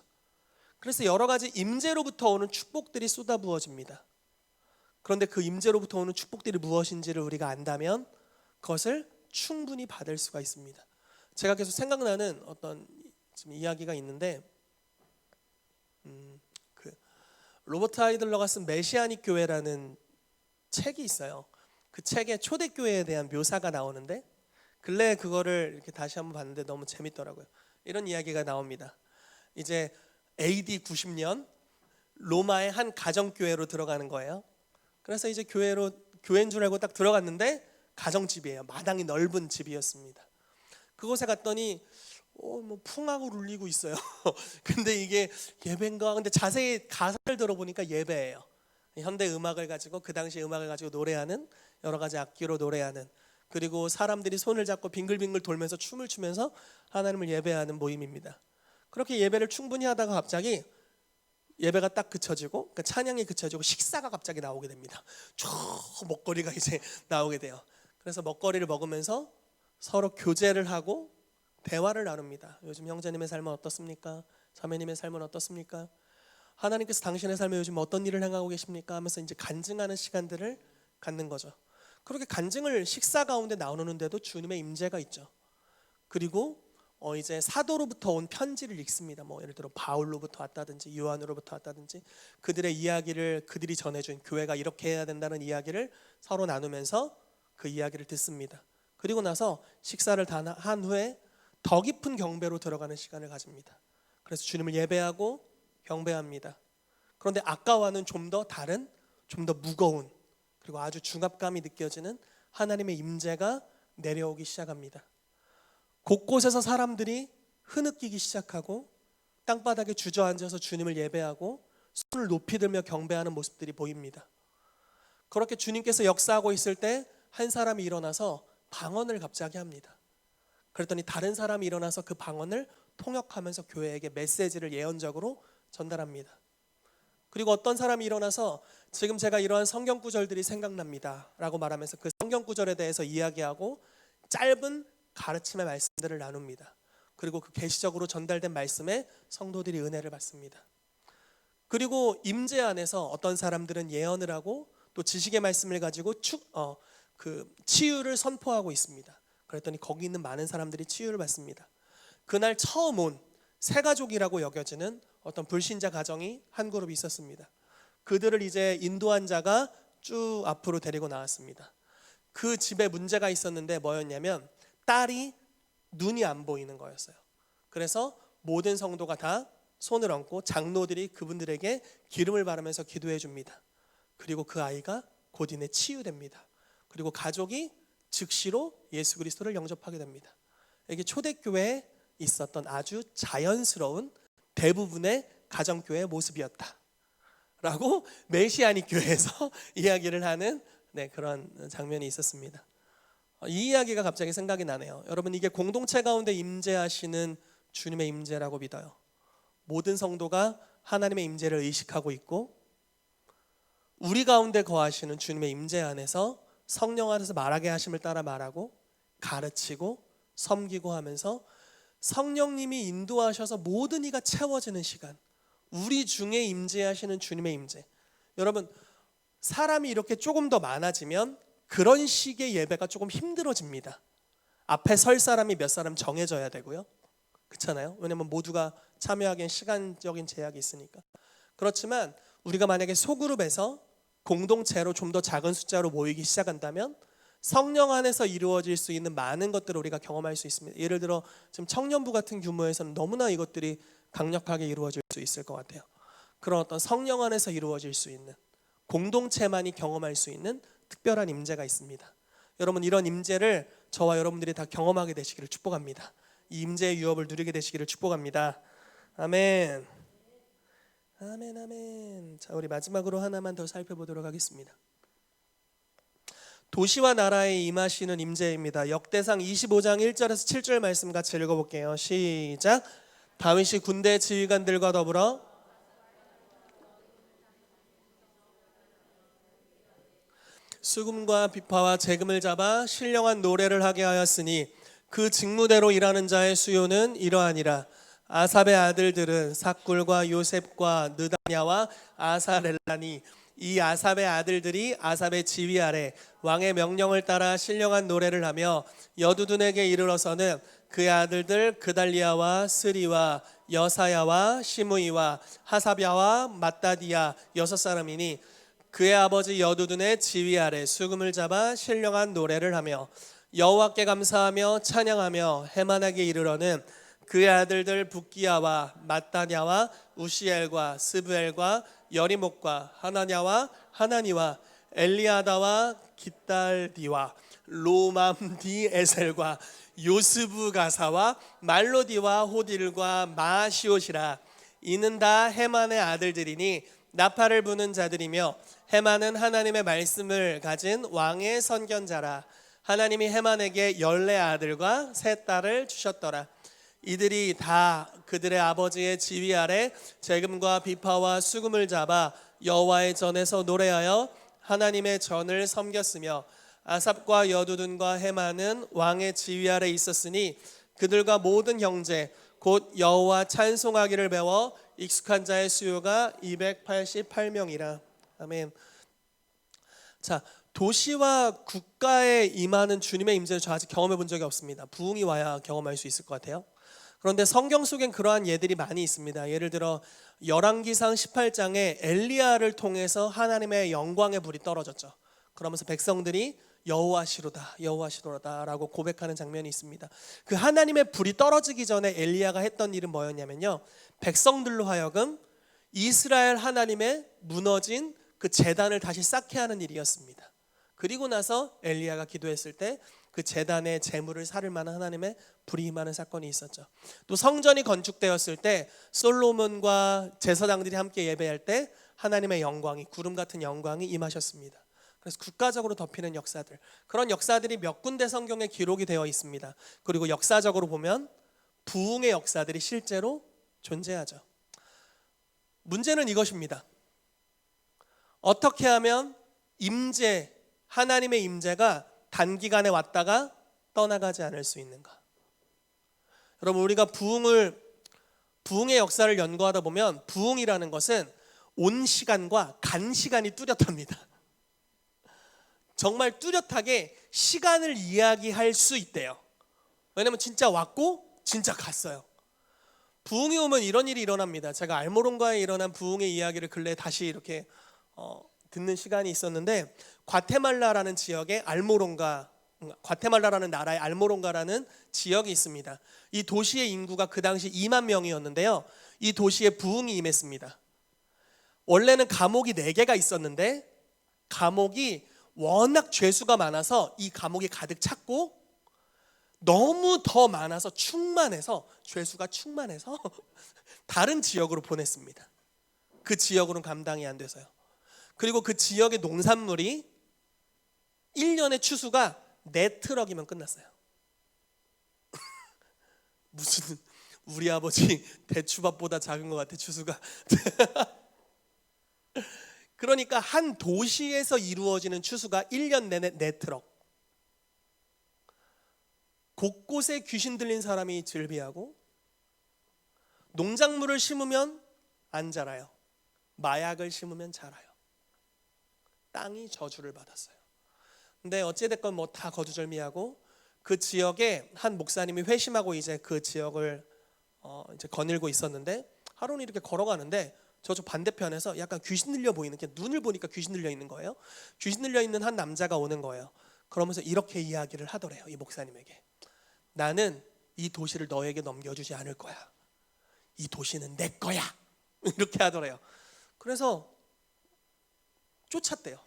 그래서 여러 가지 임재로부터 오는 축복들이 쏟아부어집니다. 그런데 그 임재로부터 오는 축복들이 무엇인지를 우리가 안다면 그것을 충분히 받을 수가 있습니다. 제가 계속 생각나는 어떤 지금 이야기가 있는데, 로버트 하이들러가 쓴 메시아닉 교회라는 책이 있어요. 그 책에 초대교회에 대한 묘사가 나오는데, 근래에 그거를 이렇게 다시 한번 봤는데 너무 재밌더라고요. 이런 이야기가 나옵니다. 이제 AD 90년 로마의 한 가정교회로 들어가는 거예요. 그래서 이제 교회인 줄 알고 딱 들어갔는데 가정집이에요. 마당이 넓은 집이었습니다. 그곳에 갔더니 뭐 풍하고 울리고 있어요. 근데 이게 예배인가? 근데 자세히 가사를 들어보니까 예배예요. 현대 음악을 가지고, 그 당시 음악을 가지고 노래하는, 여러 가지 악기로 노래하는, 그리고 사람들이 손을 잡고 빙글빙글 돌면서 춤을 추면서 하나님을 예배하는 모임입니다. 그렇게 예배를 충분히 하다가 갑자기 예배가 딱 그쳐지고, 그러니까 찬양이 그쳐지고 식사가 갑자기 나오게 됩니다. 저 먹거리가 이제 나오게 돼요. 그래서 먹거리를 먹으면서 서로 교제를 하고 대화를 나눕니다. 요즘 형제님의 삶은 어떻습니까? 자매님의 삶은 어떻습니까? 하나님께서 당신의 삶에 요즘 어떤 일을 행하고 계십니까? 하면서 이제 간증하는 시간들을 갖는 거죠. 그렇게 간증을 식사 가운데 나누는데도 주님의 임재가 있죠. 그리고 이제 사도로부터 온 편지를 읽습니다. 예를 들어 바울로부터 왔다든지 요한으로부터 왔다든지 그들의 이야기를 그들이 전해준 교회가 이렇게 해야 된다는 이야기를 서로 나누면서 그 이야기를 듣습니다. 그리고 나서 식사를 다 한 후에 더 깊은 경배로 들어가는 시간을 가집니다. 그래서 주님을 예배하고 경배합니다. 그런데 아까와는 좀 더 다른, 좀 더 무거운, 그리고 아주 중압감이 느껴지는 하나님의 임재가 내려오기 시작합니다. 곳곳에서 사람들이 흐느끼기 시작하고 땅바닥에 주저앉아서 주님을 예배하고 손을 높이 들며 경배하는 모습들이 보입니다. 그렇게 주님께서 역사하고 있을 때 한 사람이 일어나서 방언을 갑자기 합니다. 그랬더니 다른 사람이 일어나서 그 방언을 통역하면서 교회에게 메시지를 예언적으로 전달합니다. 그리고 어떤 사람이 일어나서 지금 제가 이러한 성경 구절들이 생각납니다 라고 말하면서 그 성경 구절에 대해서 이야기하고 짧은 가르침의 말씀들을 나눕니다. 그리고 그 계시적으로 전달된 말씀에 성도들이 은혜를 받습니다. 그리고 임재 안에서 어떤 사람들은 예언을 하고 또 지식의 말씀을 가지고 치유를 선포하고 있습니다. 그랬더니 거기 있는 많은 사람들이 치유를 받습니다. 그날 처음 온 새가족이라고 여겨지는 어떤 불신자 가정이 한 그룹이 있었습니다. 그들을 이제 인도한 자가 쭉 앞으로 데리고 나왔습니다. 그 집에 문제가 있었는데 뭐였냐면 딸이 눈이 안 보이는 거였어요. 그래서 모든 성도가 다 손을 얹고 장로들이 그분들에게 기름을 바르면서 기도해 줍니다. 그리고 그 아이가 곧 이내 치유됩니다. 그리고 가족이 즉시로 예수 그리스도를 영접하게 됩니다. 이게 초대교회에 있었던 아주 자연스러운 대부분의 가정교회의 모습이었다 라고 메시아닉 교회에서 이야기를 하는 그런 장면이 있었습니다. 이 이야기가 갑자기 생각이 나네요. 여러분, 이게 공동체 가운데 임재하시는 주님의 임재라고 믿어요. 모든 성도가 하나님의 임재를 의식하고 있고 우리 가운데 거하시는 주님의 임재 안에서 성령 안에서 말하게 하심을 따라 말하고 가르치고 섬기고 하면서 성령님이 인도하셔서 모든 이가 채워지는 시간, 우리 중에 임재하시는 주님의 임재. 여러분, 사람이 이렇게 조금 더 많아지면 그런 식의 예배가 조금 힘들어집니다. 앞에 설 사람이 몇 사람 정해져야 되고요. 그렇잖아요. 왜냐하면 모두가 참여하기엔 시간적인 제약이 있으니까. 그렇지만 우리가 만약에 소그룹에서 공동체로 좀 더 작은 숫자로 모이기 시작한다면 성령 안에서 이루어질 수 있는 많은 것들을 우리가 경험할 수 있습니다. 예를 들어 지금 청년부 같은 규모에서는 너무나 이것들이 강력하게 이루어질 수 있을 것 같아요. 그런 어떤 성령 안에서 이루어질 수 있는 공동체만이 경험할 수 있는 특별한 임재가 있습니다. 여러분, 이런 임재를 저와 여러분들이 다 경험하게 되시기를 축복합니다. 이 임재의 유업을 누리게 되시기를 축복합니다. 아멘. 아멘, 아멘. 자, 우리 마지막으로 하나만 더 살펴보도록 하겠습니다. 도시와 나라에 임하시는 임재입니다. 역대상 25장 1절에서 7절 말씀 같이 읽어볼게요. 시작. 다윗이 군대 지휘관들과 더불어 수금과 비파와 재금을 잡아 신령한 노래를 하게 하였으니 그 직무대로 일하는 자의 수요는 이러하니라. 아삽의 아들들은 삭굴과 요셉과 느다냐와 아사렐라니, 이 아삽의 아들들이 아삽의 지휘 아래 왕의 명령을 따라 신령한 노래를 하며 여두둔에게 이르러서는 그의 아들들 그달리아와 스리와 여사야와 시므이와 하사랴와 마따디야 6사람이니 그의 아버지 여두둔의 지휘 아래 수금을 잡아 신령한 노래를 하며 여호와께 감사하며 찬양하며 해만하게 이르러는 그의 아들들 붓기야와 마따냐와 우시엘과 스브엘과 여리목과 하나냐와 하나니와 엘리아다와 깃달디와 로맘디에셀과 요스브가사와 말로디와 호딜과 마시옷이라. 이는 다 헤만의 아들들이니 나팔을 부는 자들이며 헤만은 하나님의 말씀을 가진 왕의 선견자라. 하나님이 헤만에게 14아들과 3딸을 주셨더라. 이들이 다 그들의 아버지의 지휘 아래 재금과 비파와 수금을 잡아 여호와의 전에서 노래하여 하나님의 전을 섬겼으며 아삽과 여두둔과 헤만은 왕의 지휘 아래 있었으니 그들과 모든 형제 곧 여호와 찬송하기를 배워 익숙한 자의 수요가 288명이라. 아멘. 자, 도시와 국가에 임하는 주님의 임재를 저 아직 경험해 본 적이 없습니다. 부흥이 와야 경험할 수 있을 것 같아요. 그런데 성경 속엔 그러한 예들이 많이 있습니다. 예를 들어 열왕기상 18장에 엘리야를 통해서 하나님의 영광의 불이 떨어졌죠. 그러면서 백성들이 여호와시로다 여호와시로다라고 고백하는 장면이 있습니다. 그 하나님의 불이 떨어지기 전에 엘리야가 했던 일은 뭐였냐면요, 백성들로 하여금 이스라엘 하나님의 무너진 그 제단을 다시 쌓게 하는 일이었습니다. 그리고 나서 엘리야가 기도했을 때 그 제단의 제물을 살을 만한 하나님의 불이 임하는 사건이 있었죠. 또 성전이 건축되었을 때 솔로몬과 제사장들이 함께 예배할 때 하나님의 영광이, 구름 같은 영광이 임하셨습니다. 그래서 국가적으로 덮이는 역사들, 그런 역사들이 몇 군데 성경에 기록이 되어 있습니다. 그리고 역사적으로 보면 부흥의 역사들이 실제로 존재하죠. 문제는 이것입니다. 어떻게 하면 임재, 하나님의 임재가 단기간에 왔다가 떠나가지 않을 수 있는가? 여러분, 우리가 부흥의 역사를 연구하다 보면 부흥이라는 것은 온 시간과 간 시간이 뚜렷합니다. 정말 뚜렷하게 시간을 이야기할 수 있대요. 왜냐면 진짜 왔고 진짜 갔어요. 부흥이 오면 이런 일이 일어납니다. 제가 알모론가에 일어난 부흥의 이야기를 근래에 다시 이렇게 듣는 시간이 있었는데, 과테말라라는 지역에 과테말라라는 나라의 알모론가라는 지역이 있습니다. 이 도시의 인구가 그 당시 2만 명이었는데요. 이 도시에 부흥이 임했습니다. 원래는 감옥이 4개가 있었는데 감옥이 워낙 죄수가 많아서 이 감옥이 가득 찼고, 너무 더 많아서 죄수가 충만해서 다른 지역으로 보냈습니다. 그 지역으로는 감당이 안 돼서요. 그리고 그 지역의 농산물이 1년의 추수가 4트럭이면 끝났어요. 무슨 우리 아버지 대추밥보다 작은 것 같아, 추수가. 그러니까 한 도시에서 이루어지는 추수가 1년 내내 4트럭. 곳곳에 귀신 들린 사람이 즐비하고, 농작물을 심으면 안 자라요. 마약을 심으면 자라요. 땅이 저주를 받았어요. 근데 어찌됐건 뭐 다 거두절미하고, 그 지역에 한 목사님이 회심하고 이제 그 지역을 이제 거닐고 있었는데, 하루는 이렇게 걸어가는데 저쪽 반대편에서 약간 귀신 들려 보이는, 눈을 보니까 귀신 들려 있는 거예요. 귀신 들려 있는 한 남자가 오는 거예요. 그러면서 이렇게 이야기를 하더래요, 이 목사님에게. 나는 이 도시를 너에게 넘겨주지 않을 거야. 이 도시는 내 거야. 이렇게 하더래요. 그래서 쫓았대요.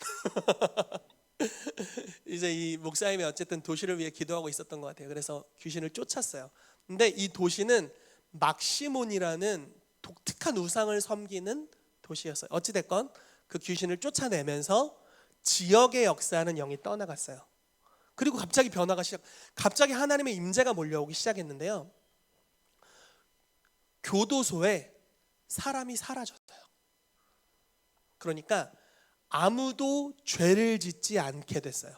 이제 이 목사님이 어쨌든 도시를 위해 기도하고 있었던 것 같아요. 그래서 귀신을 쫓았어요. 근데 이 도시는 막시몬이라는 독특한 우상을 섬기는 도시였어요. 어찌됐건 그 귀신을 쫓아내면서 지역의 역사는 영이 떠나갔어요. 그리고 갑자기 하나님의 임재가 몰려오기 시작했는데요, 교도소에 사람이 사라졌어요. 그러니까 아무도 죄를 짓지 않게 됐어요.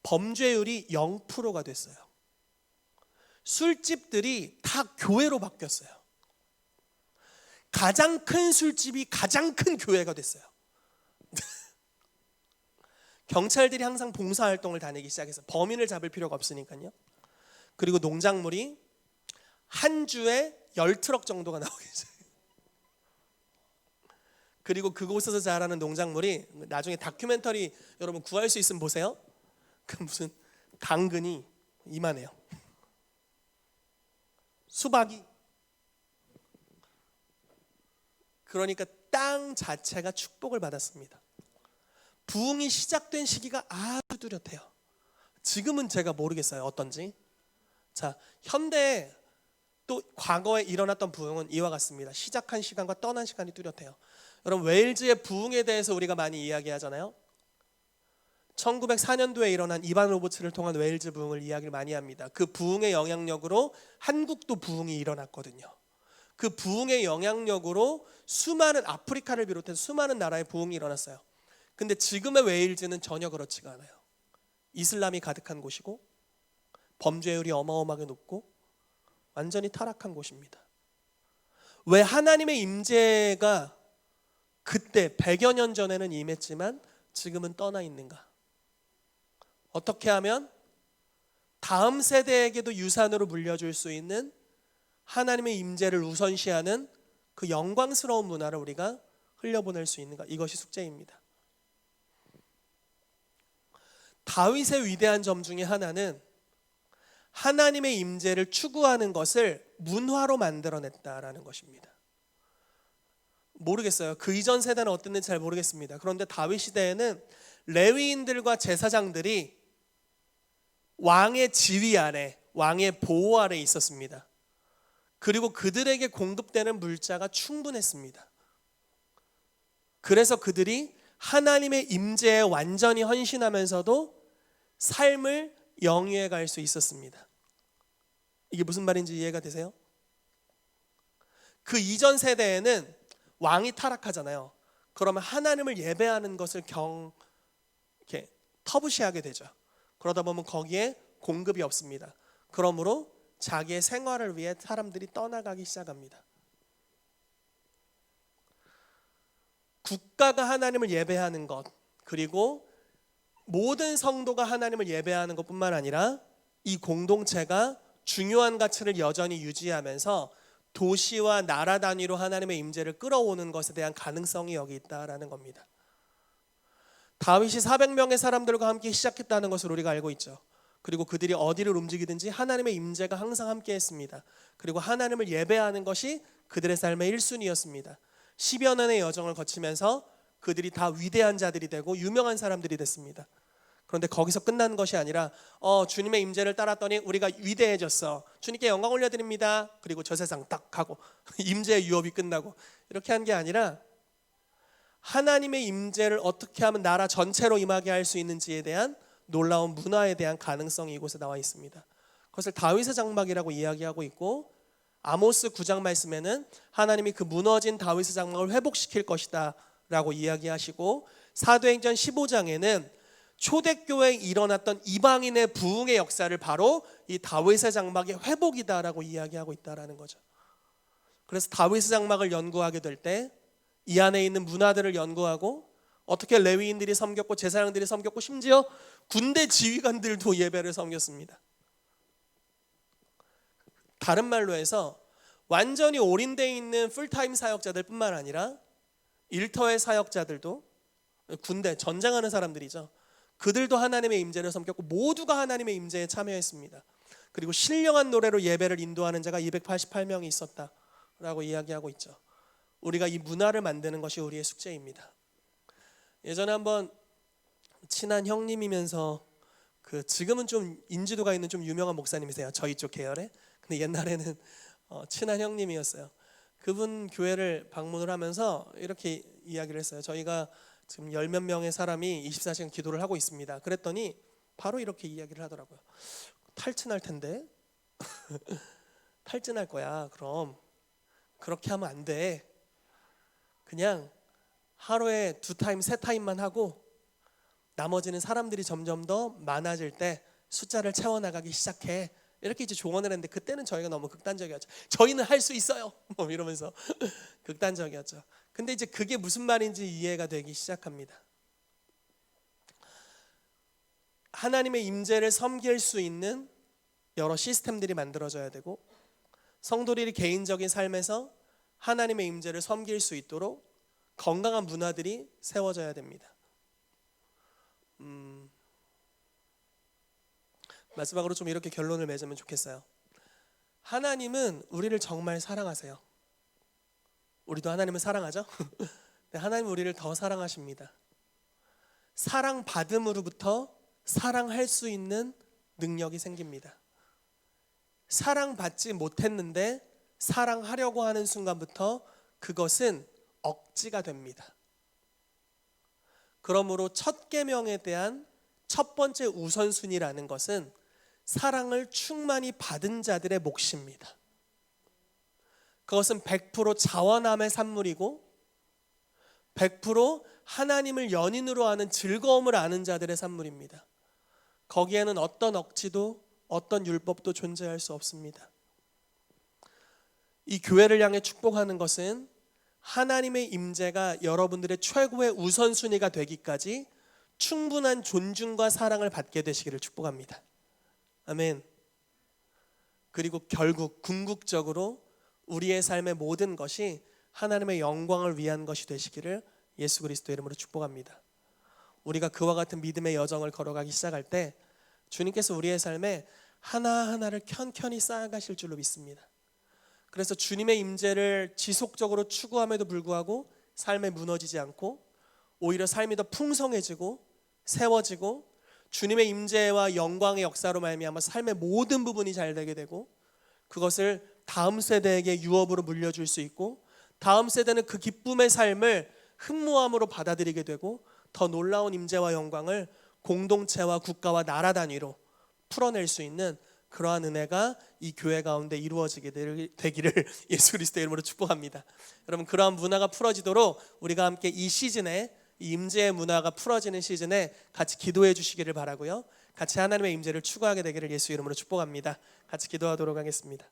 범죄율이 0%가 됐어요. 술집들이 다 교회로 바뀌었어요. 가장 큰 술집이 가장 큰 교회가 됐어요. 경찰들이 항상 봉사활동을 다니기 시작해서 범인을 잡을 필요가 없으니까요. 그리고 농작물이 한 주에 10트럭 정도가 나오기 시작해요. 그리고 그곳에서 자라는 농작물이, 나중에 다큐멘터리 여러분 구할 수 있으면 보세요. 그 무슨 당근이 이만해요. 수박이. 그러니까 땅 자체가 축복을 받았습니다. 부흥이 시작된 시기가 아주 뚜렷해요. 지금은 제가 모르겠어요, 어떤지. 자, 현대에 또 과거에 일어났던 부흥은 이와 같습니다. 시작한 시간과 떠난 시간이 뚜렷해요. 여러분, 웨일즈의 부흥에 대해서 우리가 많이 이야기하잖아요. 1904년도에 일어난 이반 로버츠를 통한 웨일즈 부흥을 이야기를 많이 합니다. 그 부흥의 영향력으로 한국도 부흥이 일어났거든요. 그 부흥의 영향력으로 수많은, 아프리카를 비롯해서 수많은 나라의 부흥이 일어났어요. 근데 지금의 웨일즈는 전혀 그렇지가 않아요. 이슬람이 가득한 곳이고 범죄율이 어마어마하게 높고 완전히 타락한 곳입니다. 왜 하나님의 임재가 그때 100여 년 전에는 임했지만 지금은 떠나 있는가? 어떻게 하면 다음 세대에게도 유산으로 물려줄 수 있는 하나님의 임재를 우선시하는 그 영광스러운 문화를 우리가 흘려보낼 수 있는가? 이것이 숙제입니다. 다윗의 위대한 점 중에 하나는 하나님의 임재를 추구하는 것을 문화로 만들어냈다라는 것입니다. 모르겠어요. 그 이전 세대는 어땠는지 잘 모르겠습니다. 그런데 다윗 시대에는 레위인들과 제사장들이 왕의 지휘 아래, 왕의 보호 아래 있었습니다. 그리고 그들에게 공급되는 물자가 충분했습니다. 그래서 그들이 하나님의 임재에 완전히 헌신하면서도 삶을 영위해 갈 수 있었습니다. 이게 무슨 말인지 이해가 되세요? 그 이전 세대에는 왕이 타락하잖아요. 그러면 하나님을 예배하는 것을 이렇게 터부시하게 되죠. 그러다 보면 거기에 공급이 없습니다. 그러므로 자기의 생활을 위해 사람들이 떠나가기 시작합니다. 국가가 하나님을 예배하는 것, 그리고 모든 성도가 하나님을 예배하는 것뿐만 아니라 이 공동체가 중요한 가치를 여전히 유지하면서 도시와 나라 단위로 하나님의 임재를 끌어오는 것에 대한 가능성이 여기 있다라는 겁니다. 다윗이 400명의 사람들과 함께 시작했다는 것을 우리가 알고 있죠. 그리고 그들이 어디를 움직이든지 하나님의 임재가 항상 함께 했습니다. 그리고 하나님을 예배하는 것이 그들의 삶의 1순위였습니다. 10여 년의 여정을 거치면서 그들이 다 위대한 자들이 되고 유명한 사람들이 됐습니다. 그런데 거기서 끝난 것이 아니라 주님의 임재를 따랐더니 우리가 위대해졌어. 주님께 영광 올려드립니다. 그리고 저 세상 딱 하고 임재의 유업이 끝나고 이렇게 한 게 아니라 하나님의 임재를 어떻게 하면 나라 전체로 임하게 할 수 있는지에 대한 놀라운 문화에 대한 가능성이 이곳에 나와 있습니다. 그것을 다윗의 장막이라고 이야기하고 있고 아모스 9장 말씀에는 하나님이 그 무너진 다윗의 장막을 회복시킬 것이다 라고 이야기하시고 사도행전 15장에는 초대교회에 일어났던 이방인의 부흥의 역사를 바로 이 다윗의 장막의 회복이다라고 이야기하고 있다라는 거죠. 그래서 다윗의 장막을 연구하게 될 때 이 안에 있는 문화들을 연구하고 어떻게 레위인들이 섬겼고 제사장들이 섬겼고 심지어 군대 지휘관들도 예배를 섬겼습니다. 다른 말로 해서 완전히 올인되어 있는 풀타임 사역자들 뿐만 아니라 일터의 사역자들도 군대 전쟁하는 사람들이죠. 그들도 하나님의 임재를 섬겼고 모두가 하나님의 임재에 참여했습니다. 그리고 신령한 노래로 예배를 인도하는 자가 288명이 있었다라고 이야기하고 있죠. 우리가 이 문화를 만드는 것이 우리의 숙제입니다. 예전에 한번 친한 형님이면서 지금은 좀 인지도가 있는 좀 유명한 목사님이세요. 저희 쪽 계열에. 근데 옛날에는 친한 형님이었어요. 그분 교회를 방문을 하면서 이렇게 이야기를 했어요. 저희가 지금 10몇 명의 사람이 24시간 기도를 하고 있습니다. 그랬더니 바로 이렇게 이야기를 하더라고요. 탈진할 텐데 탈진할 거야. 그럼 그렇게 하면 안 돼. 그냥 하루에 2타임 3타임만 하고 나머지는 사람들이 점점 더 많아질 때 숫자를 채워나가기 시작해. 이렇게 이제 조언을 했는데 그때는 저희가 너무 극단적이었죠. 저희는 할 수 있어요. 뭐 이러면서 극단적이었죠. 근데 이제 그게 무슨 말인지 이해가 되기 시작합니다. 하나님의 임재를 섬길 수 있는 여러 시스템들이 만들어져야 되고 성도들이 개인적인 삶에서 하나님의 임재를 섬길 수 있도록 건강한 문화들이 세워져야 됩니다. 마지막으로 좀 이렇게 결론을 맺으면 좋겠어요. 하나님은 우리를 정말 사랑하세요. 우리도 하나님을 사랑하죠? 하나님은 우리를 더 사랑하십니다. 사랑받음으로부터 사랑할 수 있는 능력이 생깁니다. 사랑받지 못했는데 사랑하려고 하는 순간부터 그것은 억지가 됩니다. 그러므로 첫 계명에 대한 첫 번째 우선순위라는 것은 사랑을 충만히 받은 자들의 몫입니다. 그것은 100% 자원함의 산물이고 100% 하나님을 연인으로 하는 즐거움을 아는 자들의 산물입니다. 거기에는 어떤 억지도 어떤 율법도 존재할 수 없습니다. 이 교회를 향해 축복하는 것은 하나님의 임재가 여러분들의 최고의 우선순위가 되기까지 충분한 존중과 사랑을 받게 되시기를 축복합니다. 아멘. 그리고 결국 궁극적으로 우리의 삶의 모든 것이 하나님의 영광을 위한 것이 되시기를 예수 그리스도의 이름으로 축복합니다. 우리가 그와 같은 믿음의 여정을 걸어가기 시작할 때 주님께서 우리의 삶에 하나하나를 켠켠이 쌓아가실 줄로 믿습니다. 그래서 주님의 임재를 지속적으로 추구함에도 불구하고 삶에 무너지지 않고 오히려 삶이 더 풍성해지고 세워지고 주님의 임재와 영광의 역사로 말미암아 삶의 모든 부분이 잘 되게 되고 그것을 다음 세대에게 유업으로 물려줄 수 있고 다음 세대는 그 기쁨의 삶을 흠모함으로 받아들이게 되고 더 놀라운 임재와 영광을 공동체와 국가와 나라 단위로 풀어낼 수 있는 그러한 은혜가 이 교회 가운데 이루어지게 되기를 예수 그리스도의 이름으로 축복합니다. 여러분, 그러한 문화가 풀어지도록 우리가 함께 이 시즌에, 이 임재의 문화가 풀어지는 시즌에 같이 기도해 주시기를 바라고요. 같이 하나님의 임재를 추구하게 되기를 예수 이름으로 축복합니다. 같이 기도하도록 하겠습니다.